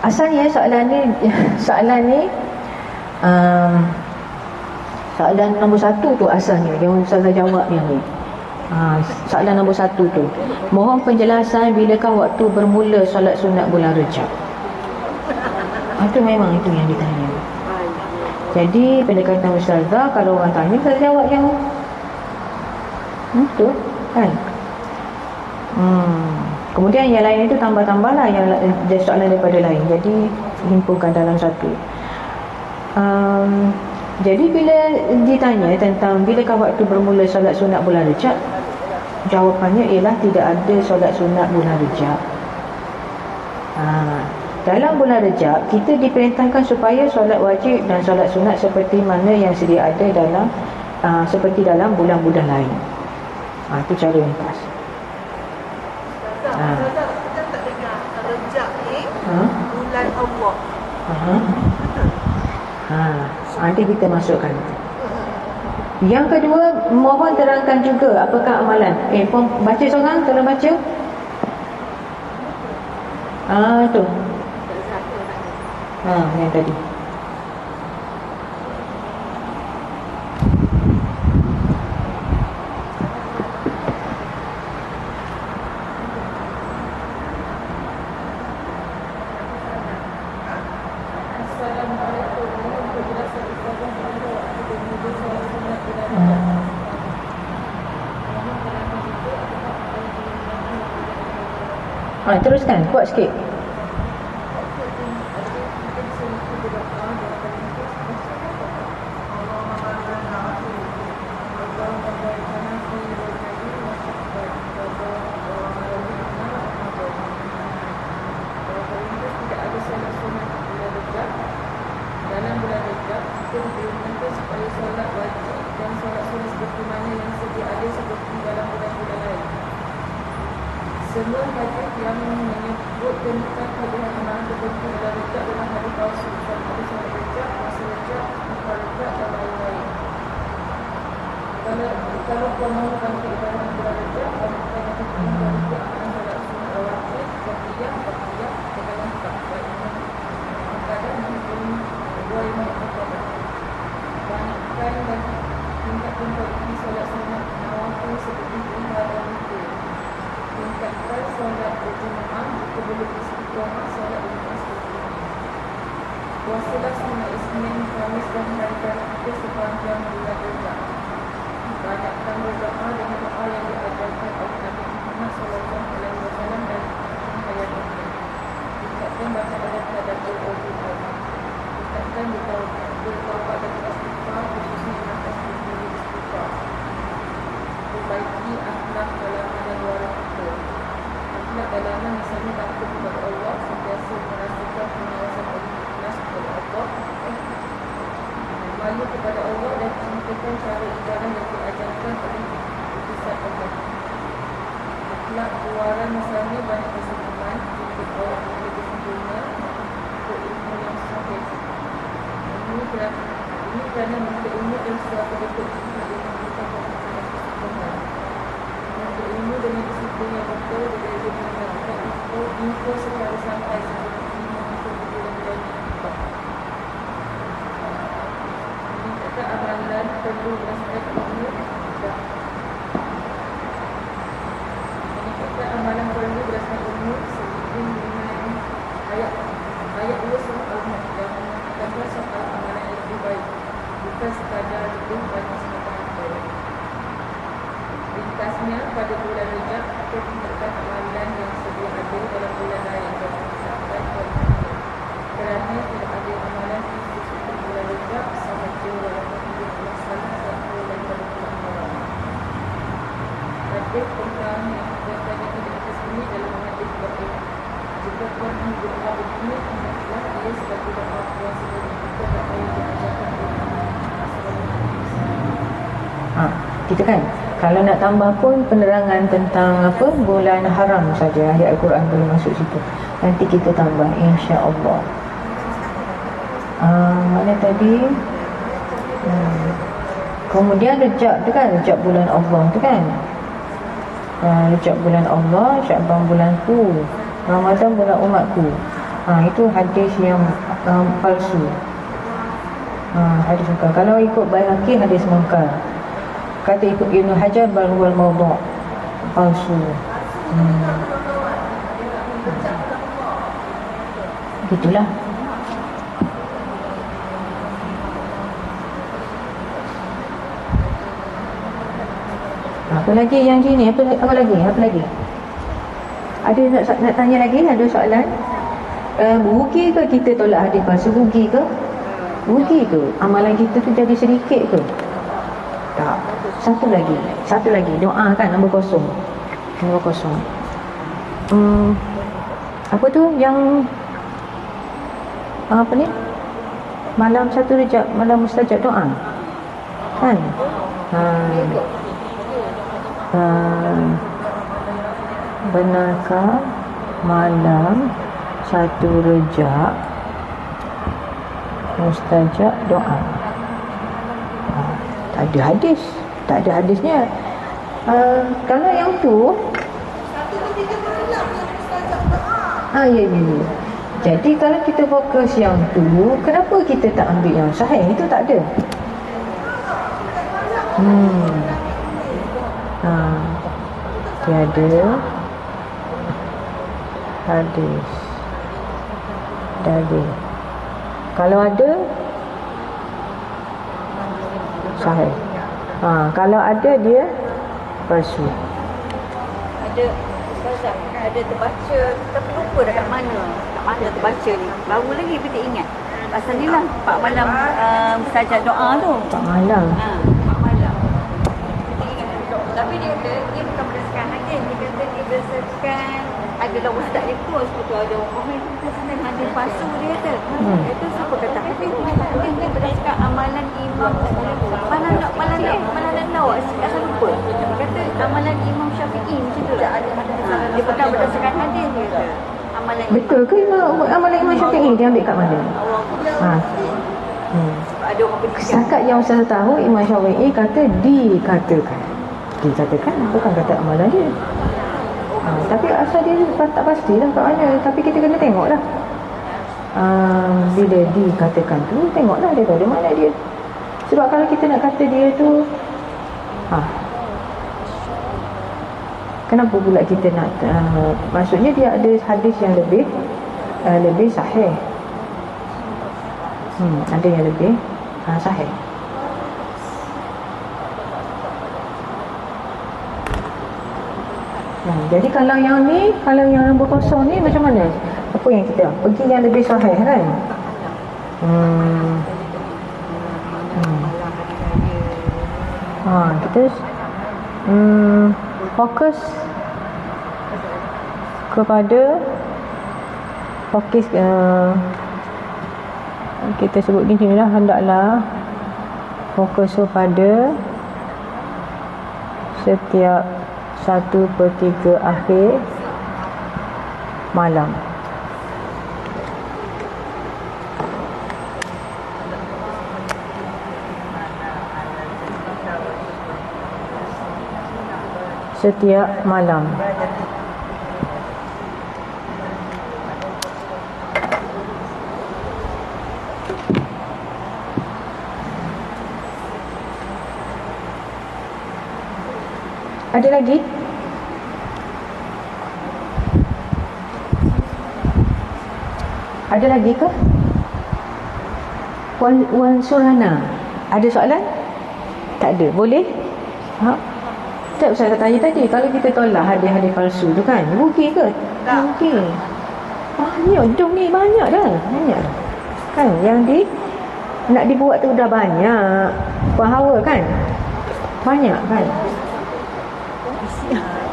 Speaker 1: Asalnya soalan ni soalan nombor 1 tu asalnya yang Ustazah jawab yang ni. Soalan nombor 1 tu, mohon penjelasan bilakah waktu bermula solat sunat bulan Rejab. Itu memang itu yang ditanya. Jadi pendekatan Ustazah, kalau orang tanya Ustazah jawab yang betul kan. Kemudian yang lain itu tambah-tambah lah, yang soalan daripada lain, jadi himpunkan dalam satu. Jadi bila ditanya tentang bilakah waktu bermula solat sunat bulan Rejab, jawapannya ialah tidak ada solat sunat bulan Rejab. Dalam bulan Rejab kita diperintahkan supaya solat wajib dan solat sunat seperti mana yang sedia ada dalam seperti dalam bulan-bulan lain. Itu cara ringkas.
Speaker 4: Kita tak dengar Rejab ni bulan Allah.
Speaker 1: Nanti kita masukkan. Yang kedua, mohon terangkan juga apakah amalan. Baca seorang, tolong baca. Tu. Yang tadi.
Speaker 2: Teruskan, kuat sikit.
Speaker 4: Dalam bulan Rejab, kita diperintahkan supaya solat wajib dan solat sunat seperti mana yang sedia ada seperti dalam bulan-bulan lain. Semua hadis yang menyebut tentang hadiah amalan tertentu dalam Rejab adalah hadis palsu. Dan hadis solat Rejab, masa Rejab, masa Rejab dan lain-lain. Kalau kau mahu bangkit ibadah bulan Rejab, bangkitkan yang tertentu bulan Rejab dengan solat sunat wajib, Fatiyah, dengan lengkap. Kadang mungkin dua lima perkara. Banyakkan dan tingkatkan kualiti solat sunat nawafil seperti duha dan witir. Tingkatkan solat berjemaah jika boleh istiqamah solat berjemaah seperti ini. Puasalah sunat Isnin, Khamis dan hari-hari kita sepanjang bulan Rejab. Banyakkan berdoa dengan doa yang diajarkan oleh Nabi Muhammad SAW dan hayatnya. Tingkatkan baca ayat tadabbur al-Quran. Tingkatkan bertaubat dan istighfar, khususnya dengan tasbih istighfar. Perbaiki akhlak dalaman dan luaran kita. Akhlak dalaman misalnya takut kepada Allah, sentiasa merasakan pengawasan Allah ikhlas kepada Allah, malu kepada Allah dan mencintakan cara ibadah yang diajarkan oleh utusan Allah. Akhlak luaran misalnya banyak kesenyuman, jika orang lebih sempurna untuk ilmu yang sahih. Ini kerana menuntut ilmu dan suatu bentuk jika dia memerlukan pemahaman kesempurnaan. Menuntut ilmu dengan disiplin yang betul berbeza dengan melakukan info secara santai seperti menuntut bulan-bulan yang hebat. Meningkatkan amalan perlu berdasarkan ilmu dan meningkatkan amalan perlu berdasarkan ilmu seiring dengan ayat Allah surah Al-Mulk yang mengatakan soal amalan yang lebih baik, bukan sekadar lebih banyak semata-mata. Ringkasnya, pada bulan Rejab kita tingkatkan amalan yang sedia ada dalam bulan lain dan meningkatkan kualitasnya. Kerana tidak ada amalan khusus untuk bulan Rejab sahaja walaupun ia adalah salah satu daripada bulan Haram. Hadis tentang yang kita tanyakan di atas ini dalam hadis Bukhari. Jika pernah doa begini, hendaklah ia sebagai doa puasa dan kita doa yang diajarkan oleh
Speaker 2: Kita kan kalau nak tambah pun penerangan tentang apa bulan haram saja, ayat Al-Quran boleh masuk situ. Nanti kita tambah insya-Allah. Mana tadi? Kemudian Rejab tu kan, Rejab bulan Allah tu kan. Rejab bulan Allah, Sya'ban bulanku, Ramadan bulan umatku. Itu hadis yang palsu. Hadis mungkar. Kalau ikut Baihaqi hadis mungkar. Kata ikut Ibn Hajar bal huwal mawdu', palsu. Gitulah. Apa lagi yang sini? Apa lagi? Ada nak tanya lagi? Ada soalan? Rugi ke kita tolak hadis palsu? Rugi ke? Rugi ke? Amalan kita tu jadi sedikit ke? Tak. Satu lagi. Doa kan nombor kosong. Apa tu yang apa ni? Malam 1 Rejab, malam mustajab doa. Kan? Benarkah malam 1 Rejab mustajab doa? Tak ada hadisnya. Kalau yang tu
Speaker 4: 1 ke 3 malam yang mustajab doa.
Speaker 2: ya. Jadi kalau kita fokus yang tu, kenapa kita tak ambil yang sahih? Itu tak ada. Tiada hadis dalil. Kalau ada sahih. Kalau ada dia palsu.
Speaker 3: Ada Ustazah, ada terbaca tapi lupa dah kat mana terbaca ni. Baru lagi kita ingat. Pasal ni lah 4 malam mustajab doa tu.
Speaker 2: 4 malam.
Speaker 3: 4 malam. Kita ingat. Tapi dia kata dia bukan berdasarkan hadis, dia kata dia berdasarkan adalah ustaz dia pun seperti ada orang komen kita senang hadis palsu dia kata. Itu siapa kata hadis dia berdasarkan amalan imam mana nak tahu asal lupa. Kata amalan Imam Syafi'i macam tu lah. Dia bukan berdasarkan hadis dia kata. Amalan
Speaker 2: Betul ke amalan Imam Syafi'i dia ambil kat mana?
Speaker 3: ada orang bercakap.
Speaker 2: Setakat yang saya tahu Imam Syafi'i kata dikatakan bukan kata amalan dia. Tapi asal dia tak pastilah kat mana. Tapi kita kena tengoklah. Bila dikatakan tu tengoklah daripada mana dia. Sebab kalau kita nak kata dia tu kenapa pula kita nak maksudnya dia ada hadis yang lebih sahih. Ada yang lebih sahih. Jadi kalau yang nombor kosong ni macam mana? Apa yang kita pergi yang lebih sahih kan? Kita fokus kita sebut gini lah, hendaklah fokus kepada setiap 1/3 akhir malam. Setiap malam. Ada lagi? Ada lagi ke? Wan Surana, ada soalan? Tak ada. Boleh? Tak usah tanya tadi. Kalau kita tolak hadis-hadis palsu tu kan, rugi ke? Tak rugi. Banyak hidup ni, banyak dah. Kan yang nak dibuat tu dah banyak. Pahala kan? Banyak kan?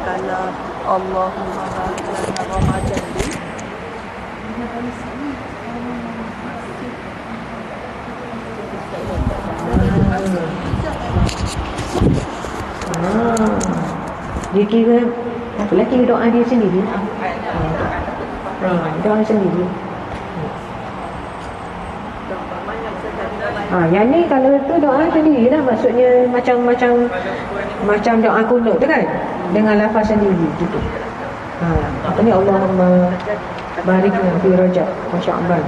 Speaker 3: Kalau Allahumma Ramadan ni
Speaker 2: dia kira apalah, kira doa dia sendiri. Doa sendiri. Yang ni kalau tu doa sendiri lah. Maksudnya macam doa kunut tu kan, dengan lafaz sendiri gitu. Apa ni, Allahumma barik fi Rajab wa Sya'ban.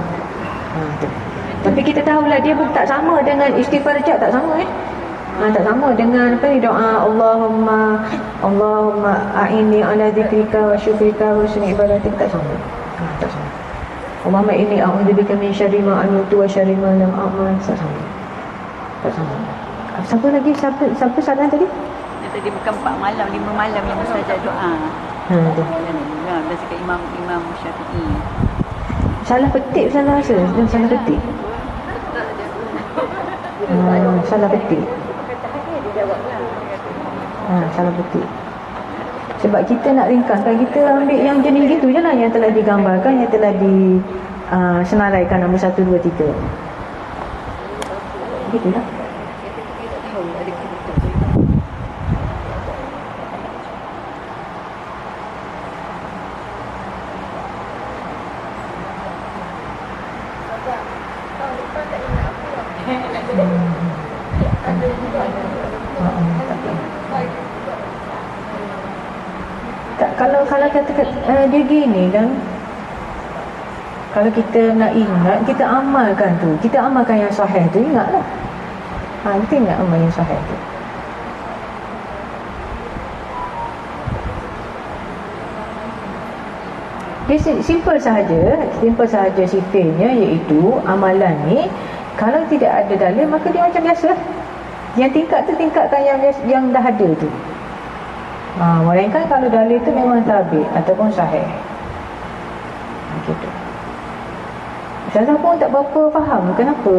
Speaker 2: Tapi kita tahulah dia pun tak sama dengan istighfar Rajab, tak sama tak sama dengan apa ni, doa Allahumma a'inni ala dzikrika wa syukrika wa husni ibadatik, tak sama. Tak sama. Allahumma inni a'udzubika min syarri ma amiltu wa syarri ma lam a'mal, tak sama. Siapa lagi? Siapa salah tadi?
Speaker 3: Tadi bukan 4 malam, 5 malam yang mustajab doa. Berdasarkan Imam Syafi'i.
Speaker 2: Salah petik, salah rasa. Salah petik. Salah petik. Salah petik. Sebab kita nak ringkaskan, kita ambil yang jenis gitu je lah, yang telah digambarkan, yang telah disenaraikan nombor 1, 2, 3. Begitulah. Kalau kata dia gini kan, kalau kita nak ingat, kita amalkan tu, kita amalkan yang sahih tu, ingatlah. Kita ingat amal yang sahih tu. Dia simple sahaja sifirnya, iaitu amalan ni kalau tidak ada dalil maka dia macam biasa. Yang tingkat tu tingkatkan yang dah ada tu. Melainkan kalau dalil itu memang tabik ataupun sahih. Gitu. Ustazah pun tak berapa faham kenapa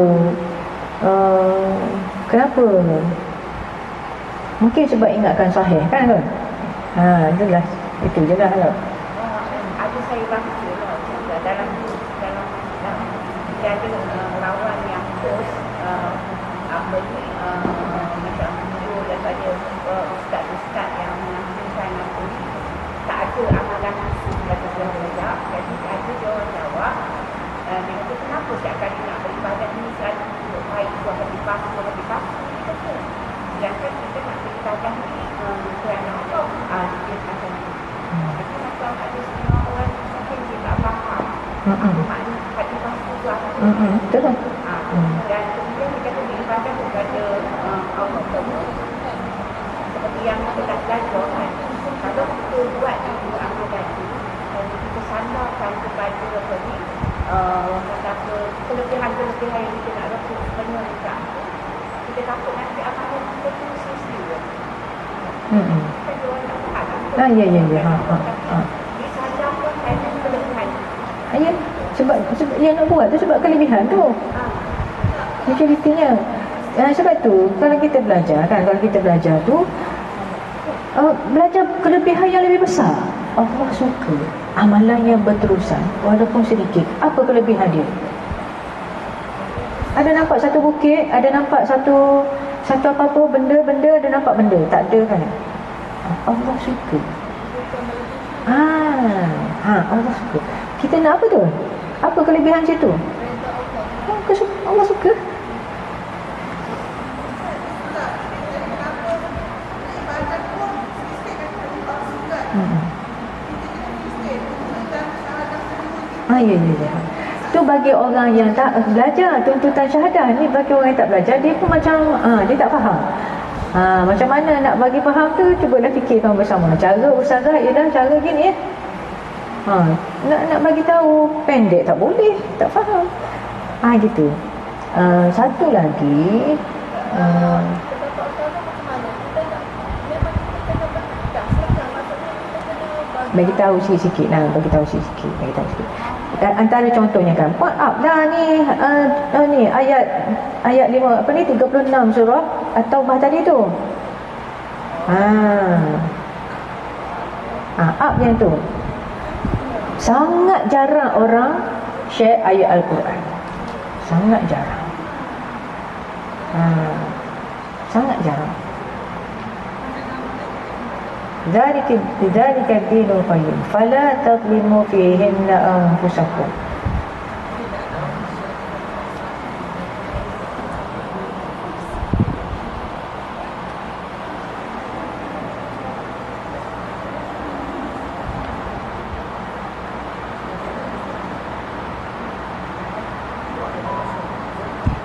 Speaker 2: kenapa. Mungkin sebab ingatkan sahih kan kan? Itulah. Itu je lah.
Speaker 3: Ada saya baca lah dalam dia ada lawan yang post apa ni macam video daripada ustaz-ustaz yang mengamalkan apa ni, tak ada amalan langsung kata belajar. Jadi ada dia orang jawab dia kata kenapa setiap kali nak beribadat ni selalu untuk baik buat lebih pasti dia kata sedangkan kita nak beribadat ni kerana Allah dia kata jadi macam ada setengah orang mungkin dia tak faham makna hati pasti tu apa
Speaker 2: betul lah.
Speaker 3: Dan kemudian dia kata beribadat kepada Allah seperti yang kita dah belajar kan, kalau kita buat amalan tu dan kita sandarkan kepada apa ni kata kelebihan-kelebihan yang kita nak rasakan sebenarnya kita takut nanti amalan kita tu sia-sia. Kan dia orang tak faham.
Speaker 2: Ya.
Speaker 3: Disadarkan dengan kelebihan.
Speaker 2: Ya, sebab yang nak buat tu sebab kelebihan tu. Majoritinya. Sebab tu kalau kita belajar tu belajar kelebihan yang lebih besar. Allah suka amalan yang berterusan walaupun sedikit. Apa kelebihan dia? Ada nampak satu bukit, ada nampak satu apa-apa benda, ada nampak benda, tak ada kan? Allah suka. Allah suka. Kita nak apa tu? Apa kelebihan situ? Allah suka. Ya. Tu bagi orang yang tak belajar tuntutan syahadah ni, bagi orang yang tak belajar dia pun macam dia tak faham. Macam mana nak bagi faham tu, cubalah fikirkan bersama. Cara ustazah ialah cara gini nak bagi tahu pendek tak boleh, tak faham. Gitu. Satu lagi bagi tahu sikit-sikit. Antara contohnya kan, point up dah ni ayat 5 36 surah At-Taubah tadi tu. Up yang tu. Sangat jarang orang share ayat Al-Quran. Sangat jarang. Sangat jarang. Dzalika ad-dinul qayyim fala tadlimu fihinna anfusakum.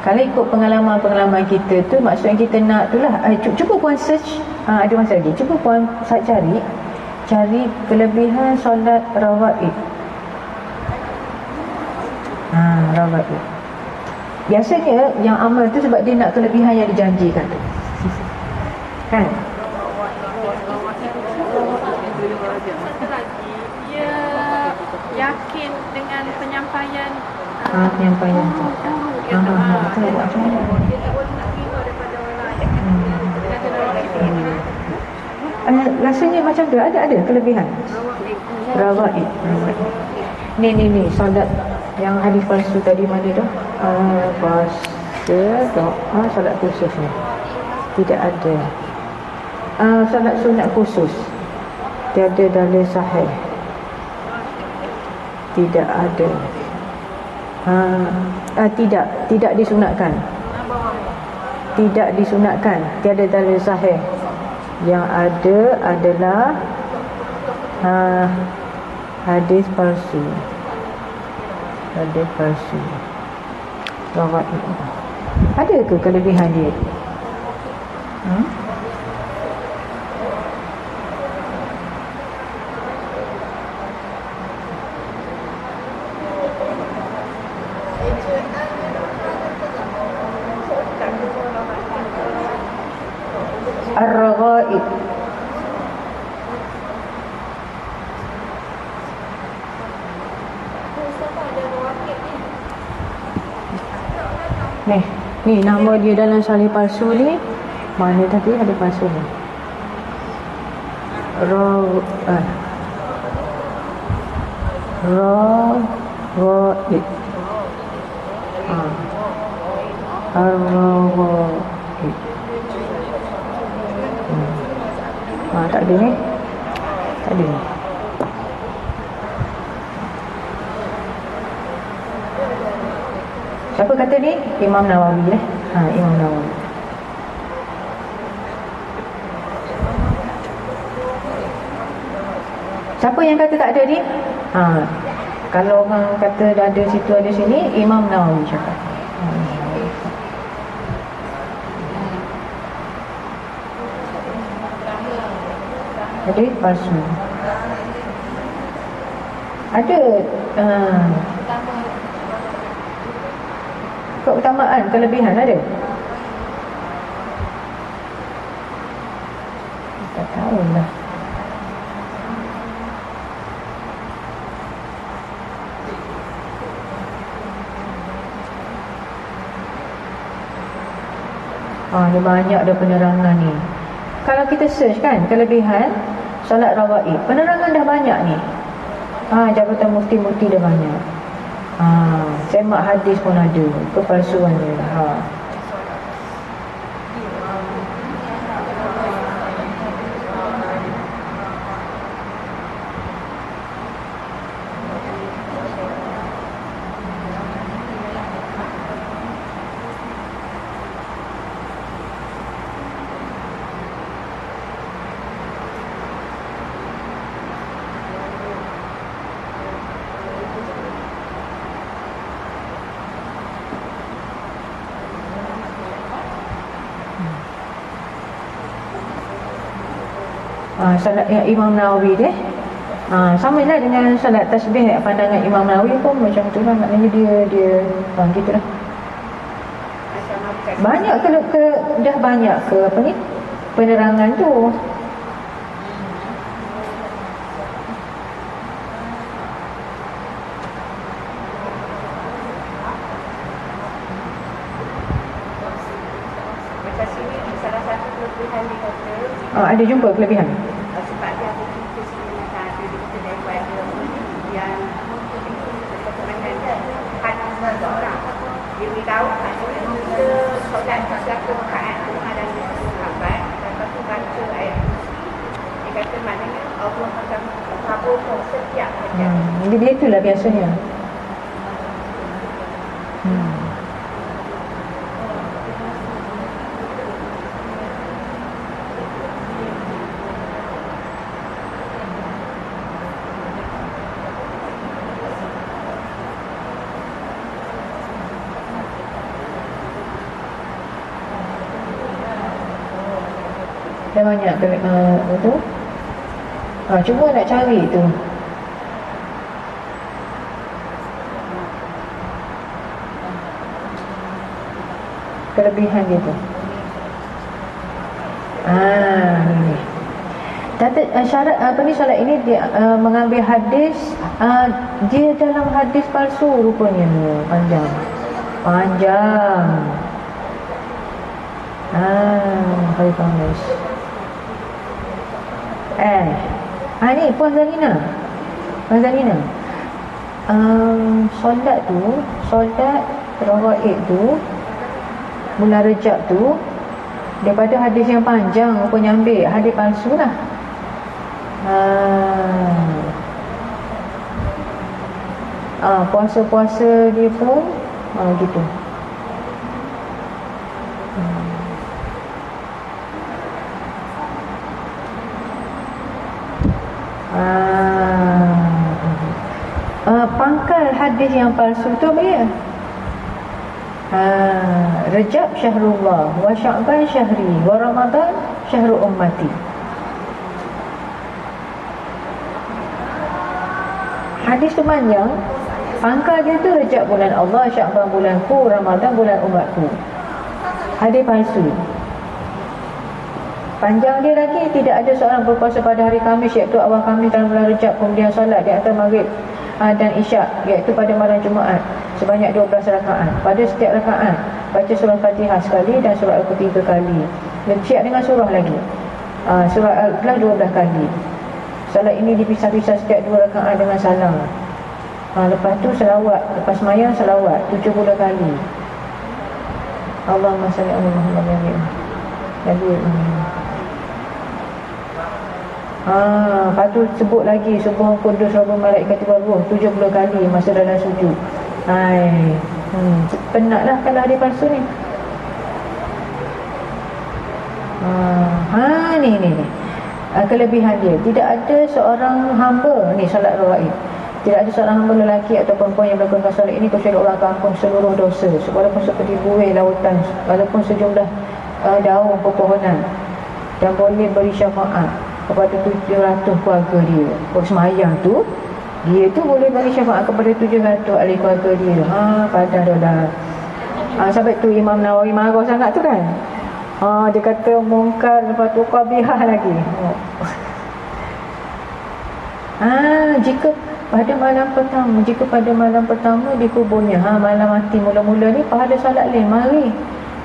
Speaker 2: Kalau ikut pengalaman kita tu, maksudnya kita nak tu lah. Cuba puan search, ada masa lagi. Cuba puan cari kelebihan solat rawaib. Rawaib. Biasanya yang amal tu sebab dia nak kelebihan yang dijanjikan tu. Kan?
Speaker 5: Dia yakin dengan penyampaian
Speaker 2: Penyampaian tu. Betul, buat macam mana?
Speaker 5: dia tak boleh nak terima daripada orang lain.
Speaker 2: Rasanya macam tu. Ada kelebihan rawaib. Ni solat yang hadis palsu tadi mana tu? Puasa, doa, solat khusus ni tidak ada. Solat sunat khusus tiada dalil sahih, tidak ada. Tidak disunatkan. Tidak disunatkan, tiada dalil sahih. Yang ada adalah hadis palsu. Hadis palsu. Ada ke kelebihan dia? Ar-Raghaib. Ni nama dia dalam salih palsu ni. Mana tadi ada palsu ni? Rawaid. Ar-Rawaid. Tak ada ni. Tak ada ni. Siapa kata ni? Imam Nawawi Imam Nawawi. Siapa yang kata tak ada ni? Kalau orang kata dah ada situ ada sini, Imam Nawawi cakap. Jadi palsu. Ada keutamaan, kelebihan ada? Tak tahulah. Dia banyak ada penerangan ni. Kalau kita search kan kelebihan solat rawaib, penerangan dah banyak ni. Jabatan mufti-mufti dah banyak. Semak hadis pun ada kepalsuan dia. Salat yang Imam Nawawi deh. Sama lah dengan salat tasbih. Pandangan Imam Nawawi pun macam tu lah. Maknanya dia gitu lah. Banyak dah banyak ke apa ni penerangan tu.
Speaker 3: Macam sini salah satu kelebihan dia kata
Speaker 2: Ada jumpa kelebihan?
Speaker 3: sebab dia ada kita sebenarnya ada kita daripada yang hadis seorang dia beritahu kita solat satu rakaat Tuhan dan sahabat dan lepas tu baca ayat dia kata maknanya Allah akan kabulkan setiap hajat.
Speaker 2: Jadi dia itulah biasanya. Dah banyak tu. Cuba nak cari tu. Kelebihan dia tu. Ni. Syarat apa ni solat ini dia mengambil hadis dia dalam hadis palsu rupanya panjang. Hari Khamis. Ni Puan Zarina. Solat rawaib tu bulan Rejab tu daripada hadis yang panjang rupanya ambil hadis palsu lah. Puasa-puasa dia pun gitu. Pangkal hadis yang palsu tu apa dia? Rejab syahrullah, wa Sya'ban syahri, wa Ramadan syahru ummati. Hadis tu panjang. Pangkal dia tu Rejab bulan Allah, Sya'ban bulanku, Ramadan bulan umatku. Hadis palsu. Panjang dia lagi, tidak ada seorang berpuasa pada hari Khamis iaitu awal Khamis dalam bulan Rejab, kemudian solat di antara maghrib
Speaker 1: dan isyak, iaitu pada malam Jumaat sebanyak 12 rakaat. Pada setiap rakaat baca surah Fatihah sekali dan surah Al-Qur'an 3 kali. Dan siap dengan surah lagi. Surah Al-Ikhlas 12 kali. Salat ini dipisah-pisah setiap 2 rakaat dengan salam. Lepas tu selawat, lepas sembahyang selawat 70 kali. Allahumma salli ala Muhammad Nabi. Lepas tu sebut lagi Subhan Qudus Rabbul Malaikati wal Ruh 70 kali masa dalam sujud. Penatlah kalau hadis palsu ni. Ni kelebihan dia, tidak ada seorang hamba ni salat rawaib. Tidak ada seorang hamba lelaki atau perempuan yang melakukan solat ini kecuali Allah akan ampun seluruh dosa, walaupun seperti buih lautan, walaupun sejumlah daun pepohonan, dan boleh beri syafaat kepada 700 keluarga dia. Semayang tu dia tu boleh beri syafaat kepada 700 ahli keluarga dia. Padan dah. Sampai tu Imam Nawawi marah sangat tu kan. Dia kata mungkar, lepas tu qabihah lagi. Jika pada malam pertama di kuburnya, malam mati mula-mula ni pahala solat lain mari.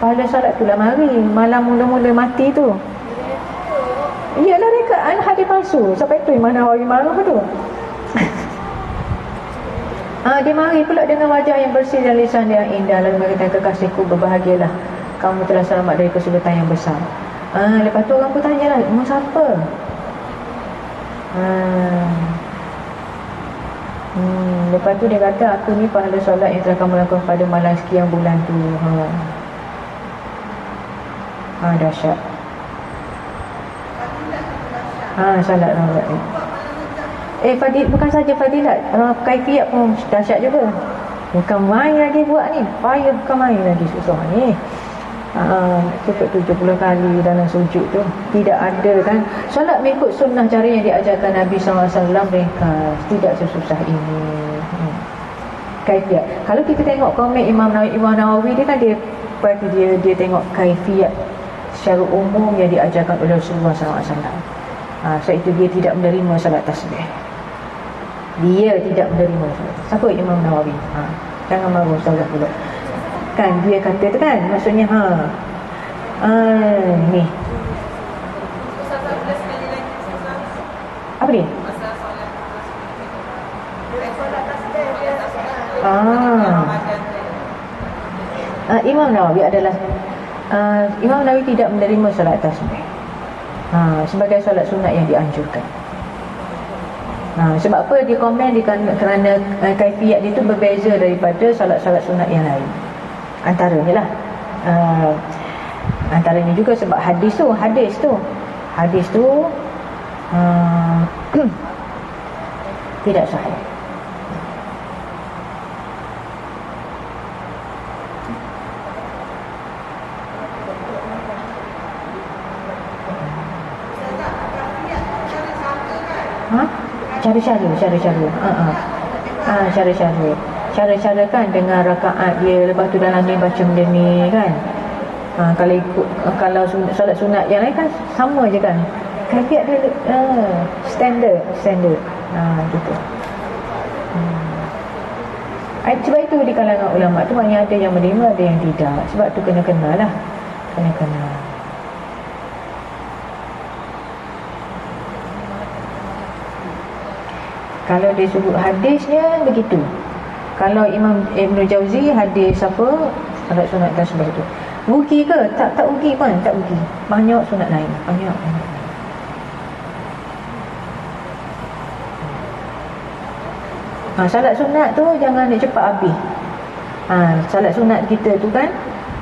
Speaker 1: Pahala solat tu lah mari. Malam mula-mula mati tu. Iyalah rekaan hadis palsu. Sampai tu Imam Nawawi marah tu. Dia mari pula dengan wajah yang bersih dan lisan yang indah, lalu mengatakan, kekasihku berbahagialah, kamu telah selamat dari kesulitan yang besar. Lepas tu orang pun tanya lah, mu siapa? Lepas tu dia kata, aku ni pahala solat yang telah kamu lakukan pada malam sekian bulan tu. Dahsyat. Salat rawat ni. Bukan saja fadilat, kaifiat pun dahsyat juga. Bukan main lagi buat ni, payah, bukan main lagi, susah ni. Cukup 70 kali dalam sujud tu. Tidak ada kan. Solat mengikut sunnah cara yang diajarkan Nabi SAW ringkas, tidak sesusah ini. Kaifiat. Kalau kita tengok komen Imam Nawawi dia kan, dia tengok kaifiat secara umum yang diajarkan oleh Rasulullah SAW. Sebab itu dia tidak menerima salat tasbih. Dia tidak menerima salat. Siapa Imam Nawawi? Jangan marah Ustazah pula. Kan dia kata tu kan, maksudnya ni. Apa dia? Imam Nawawi adalah Imam Nawawi tidak menerima salat tasbih sebagai solat sunat yang dianjurkan. Sebab apa dia komen? Kerana kaifiat dia tu berbeza daripada solat-solat sunat yang lain. Antaranya lah antaranya juga sebab hadis tu tidak sahih. Cara-cara kan dengan rakaat dia, lepas tu dalam ni baca benda ni kan. Kalau solat sunat yang lain kan sama je kan. Kaifiat dia standard gitu. Sebab itu di kalangan ulama tu banyak ada yang menerima, ada yang tidak. Sebab tu kena-kena lah. Kalau dia sebut hadisnya begitu. Kalau Imam Ibn Jauzi hadis apa, salat sunat tasbih tu rugi ke? Tak rugi pun, tak rugi. Banyak sunat lain, banyak. Salat sunat tu jangan nak cepat habis. Salat sunat kita tu kan,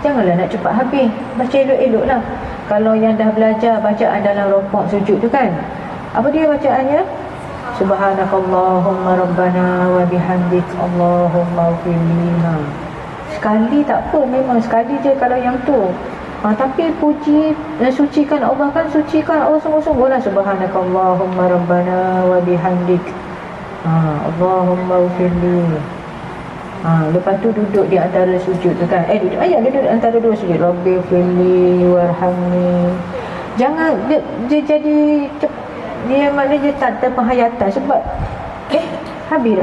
Speaker 1: janganlah nak cepat habis. Baca elok-elok lah. Kalau yang dah belajar bacaan dalam rukuk sujud tu kan, apa dia bacaannya? Subhanakallahumma rabbana wa bihamdik Allahumma ufirli. Sekali tak apa, memang sekali je kalau yang tu. Tapi puji dan sucikan Allah kan, sucikan Allah sungguh-sungguh lah. Subhanakallahumma rabbana wa bihamdik Allahumma ufirli. Lepas tu duduk di antara sujud tu kan. Duduk di antara dua sujud. Rabbi ufirli warhamni. Jangan dia jadi dia maknanya tak ada penghayatan. Sebab habis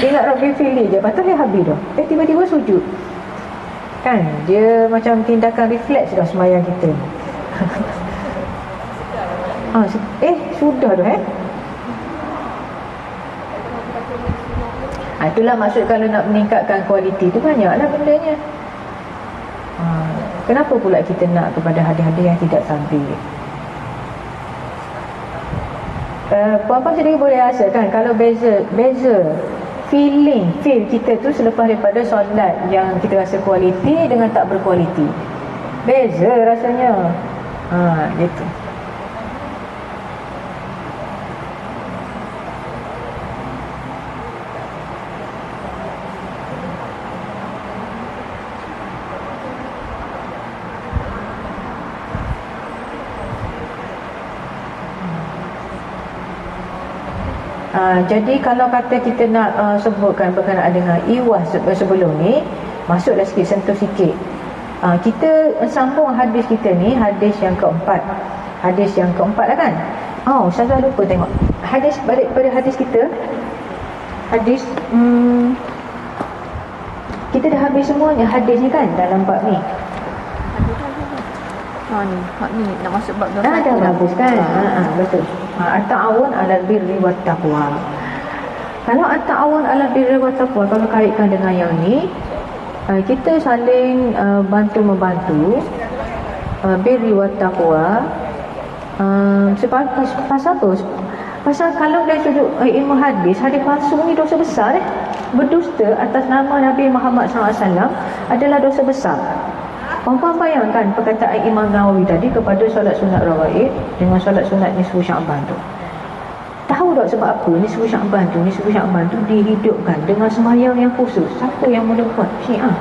Speaker 2: Ingat Rabbi Fili je, lepas tu dia habis dah. Tiba-tiba sujud. Kan, dia macam tindakan refleks dah sembahyang kita. Sudah dah itulah maksud kalau nak meningkatkan kualiti tu banyaklah bendanya. Kenapa pula kita nak kepada hadis-hadis yang tidak sabit? Puan-puan sendiri boleh rasa kan, kalau beza feel kita tu selepas daripada solat yang kita rasa kualiti dengan tak berkualiti, beza rasanya. Gitu. Jadi kalau kata kita nak sebutkan berkenaan dengan iwas sebelum ni, masuklah sikit, sentuh sikit. Kita sambung hadis kita ni, hadis yang keempat lah kan. Ustazah lupa tengok hadis, balik pada hadis kita. Hadis kita dah habis semuanya hadis ni kan dalam bab ni.
Speaker 3: Ni nak masuk bab
Speaker 2: dah habis kan. Betul. At-ta'awun 'alal birri wat taqwa. Kalau at-ta'awun 'alal birri wat taqwa, kalau kaitkan dengan yang ni, kita saling bantu-membantu, birri wat taqwa. Pasal apa? Pasal kalau dari sudut ilmu hadis palsu ni dosa besar. Berdusta atas nama Nabi Muhammad SAW adalah dosa besar. Puan-puan bayangkan perkataan Imam Nawawi tadi kepada solat sunat rawaib dengan solat sunat nisfu Sya'ban tu. Tahu tak sebab apa nisfu Sya'ban tu dihidupkan dengan sembahyang yang khusus? Siapa yang mula buat? Syiah.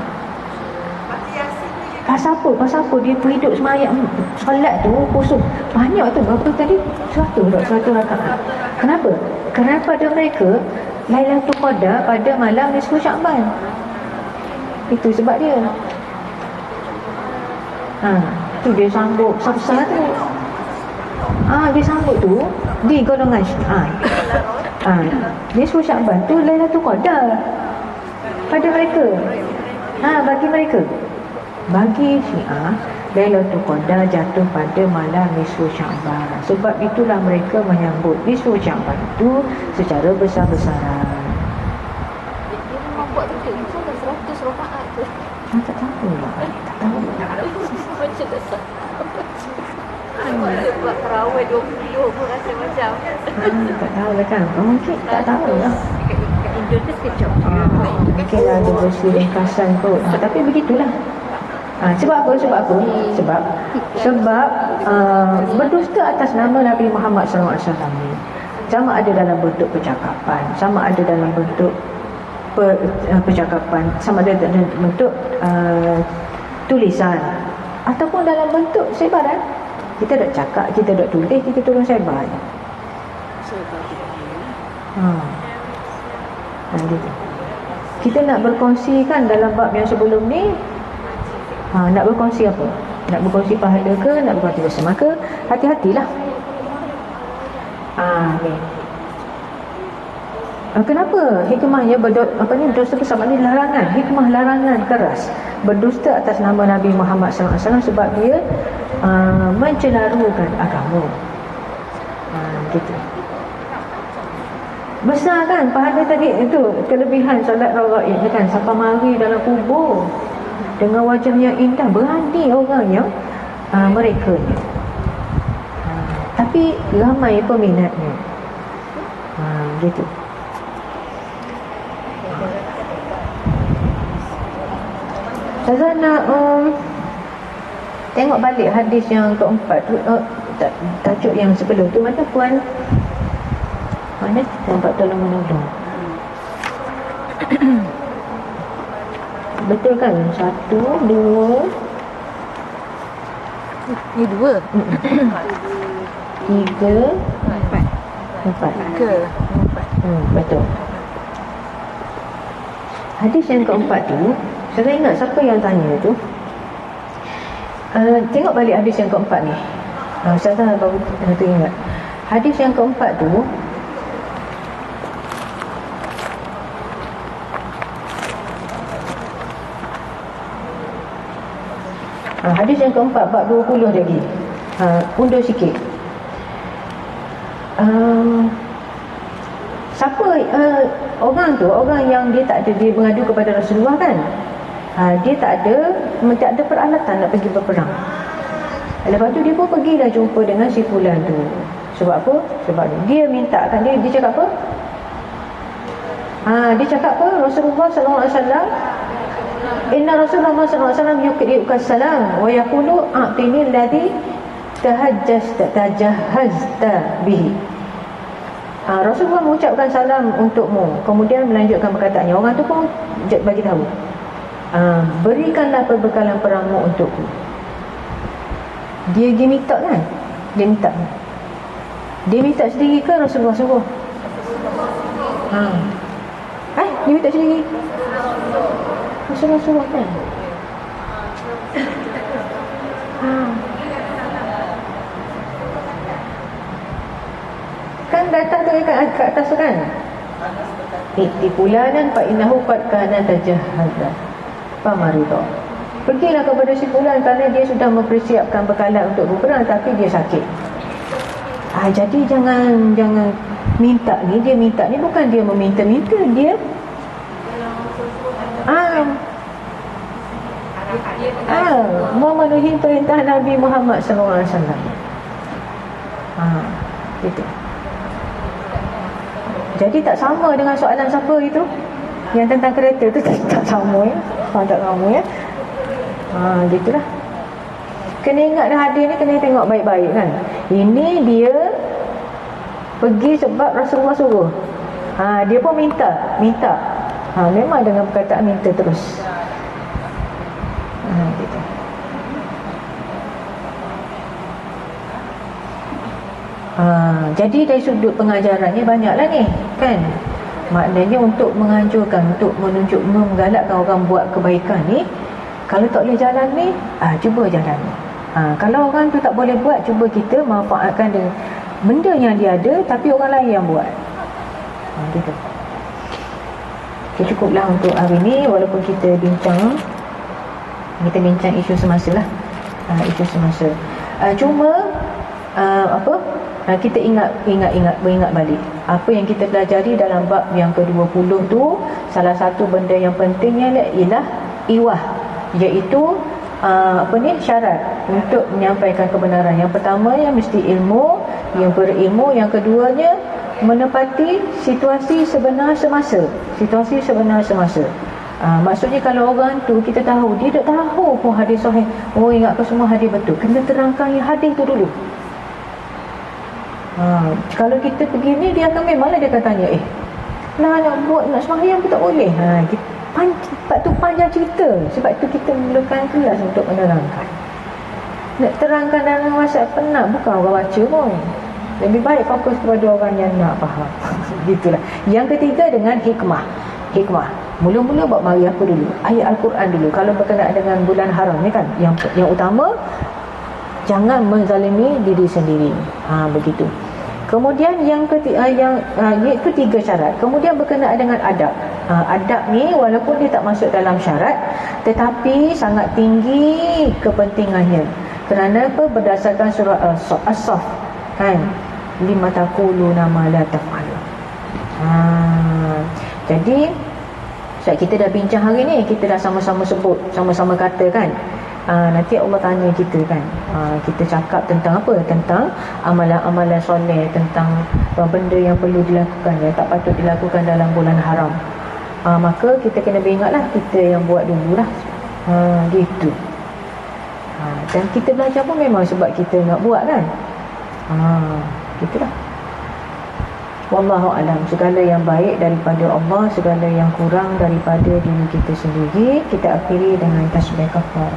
Speaker 2: Pasal apa dia hidup sembahyang solat tu khusus? Banyak tu, berapa tadi? 100 rakaat. Kenapa? Kerana pada mereka Lailatul Qadar pada malam nisfu Sya'ban. Itu sebab dia. Tu dia sambut besar tu. Dia sambut tu di golongan nisfu Sya'ban tu Lailatul Qadar pada mereka. Bagi Syiah, Lailatul Qadar jatuh pada malam nisfu Sya'ban. Sebab itulah mereka menyambut nisfu Sya'ban itu secara besar-besaran.
Speaker 3: Dia memang buat betul. Itu dah 100 rakaat tu.
Speaker 2: Tak tahu lah.
Speaker 3: Macam tak sah. Buat terawih 20 pun rasa macam.
Speaker 2: Tak tahu lah kan. Mungkin tak tahu lah.
Speaker 3: Kat Indonesia kejap.
Speaker 2: Mungkin ada versi ringkasan kot. Tapi begitulah. Sebab apa? Sebab berdusta atas nama Nabi Muhammad SAW ni, sama ada dalam bentuk percakapan, sama ada dalam bentuk percakapan, sama ada dalam bentuk tulisan, ataupun dalam bentuk sebaran. Kita dah cakap, kita dah tulis, kita tolong sebar. Gitu. Kita nak berkongsi kan dalam bab yang sebelum ni. Nak berkongsi apa? Nak berkongsi pahala ke? Nak berkongsi bersama ke? Hati-hatilah. Ni. Kenapa hikmahnya dosa besar ni larangan, hikmah larangan keras berdusta atas nama Nabi Muhammad SAW sebab dia mencelarukan agama. Gitu. Besar kan pahala tadi itu, kelebihan solat rawaib kan, sampai mari dalam kubur dengan wajah yang indah, berani orang yang mereka ni. Tapi ramai peminatnya. Gitu. Saya nak tengok balik hadis yang keempat tu, tajuk yang sebelum tu. Mana puan? Mana tempat tolong menolong? Betul kan? 1, 2.
Speaker 3: Ni 2.
Speaker 2: 3, 4. Betul. Hadis yang keempat tu, saya ingat siapa yang tanya tu. Tengok balik hadis yang keempat ni. Saya baru ingat. Hadis yang keempat tu
Speaker 1: Hadis yang keempat, bab 20 lagi. Undur sikit. Siapa orang tu, orang yang dia tak ada, dia mengadu kepada Rasulullah kan, dia tak ada peralatan nak pergi berperang. Lepas tu dia pun pergilah jumpa dengan si fulan tu. Sebab apa? Sebab dia minta kan, dia cakap apa? Dia cakap apa? Rasulullah sallallahu alaihi wasallam, inna Rasulullah sallallahu alaihi wasallam yuqri'uka salam wa yaqulu a'tini alladhi tajahhazta bihi. Rasulullah mengucapkan salam untukmu, kemudian melanjutkan perkataannya. Orang tu pun bagi tahu, berikanlah perbekalan perangmu untukku. Dia minta kan? Dia minta sendiri ke Rasulullah suruh? Dia minta sendiri. Rasulullah suruh kan? Kan datang tu kat atas tu kan? Iktipulanan fa innahu qad kana tajahhaza famarida. Pergilah kepada si fulan kerana dia sudah mempersiapkan bekalan untuk berperang, tapi dia sakit. Jadi jangan minta ni, dia minta ni bukan dia meminta-minta, dia memenuhi perintah Nabi Muhammad sallallahu alaihi wasallam. Itu. Jadi tak sama dengan soalan siapa itu yang tentang kereta tu, tak sama ya. Tak sama ya. Gitulah. Kena ingat dah, hadis ni kena tengok baik-baik kan. Ini dia pergi sebab Rasulullah suruh. Dia pun minta. Memang dengan perkataan minta terus. Gitu. Jadi dari sudut pengajarannya banyaklah ni kan. Maknanya untuk menganjurkan, untuk menunjuk, menggalakkan orang buat kebaikan ni. Kalau tak boleh jalan ni, cuba jalan ni. Kalau orang tu tak boleh buat, cuba kita manfaatkan dengan benda yang dia ada, tapi orang lain yang buat. Gitu. Okay, cukuplah untuk hari ni. Walaupun kita bincang isu semasa lah. Isu semasa. Cuma kita beringat balik apa yang kita pelajari dalam bab yang ke-20 tu. Salah satu benda yang pentingnya ialah iwah, iaitu syarat untuk menyampaikan kebenaran. Yang pertama yang mesti ilmu, yang berilmu. Yang keduanya menepati situasi sebenar semasa. Maksudnya kalau orang tu kita tahu dia tak tahu pun hadis sahih, ingat ke semua hadis betul, kena terangkan yang hadis tu dulu. Kalau kita pergi ni, dia akan memanglah dia akan tanya, nak sembahyang pun tak boleh. Sebab tu panjang cerita. Sebab tu kita memerlukan kelas untuk menerangkan. Nak terangkan dalam WhatsApp penat, bukan orang baca pun. Lebih baik fokus kepada orang yang nak faham. Gitulah. Yang ketiga dengan hikmah. Mula-mula buat mari apa dulu? Ayat Al-Quran dulu. Kalau berkenaan dengan bulan haram ni kan, yang utama, jangan menzalimi diri sendiri. Begitu. Kemudian yang ketiga, iaitu 3 syarat. Kemudian berkenaan dengan adab. Adab ni walaupun dia tak masuk dalam syarat, tetapi sangat tinggi kepentingannya. Kerana apa? Berdasarkan surah As-Saff kan, lima taquluna ma la taf'alun. Jadi kita dah bincang hari ni, kita dah sama-sama sebut, sama-sama kata kan. Nanti Allah tanya kita kan, kita cakap tentang apa? Tentang amalan-amalan soleh, tentang benda yang perlu dilakukan, yang tak patut dilakukan dalam bulan haram. Maka kita kena beringatlah, kita yang buat dululah. Gitu. Dan kita belajar pun memang sebab kita nak buat kan. Gitulah. Wallahu alam. Segala yang baik daripada Allah, segala yang kurang daripada diri kita sendiri. Kita akhiri dengan tasbih kafar.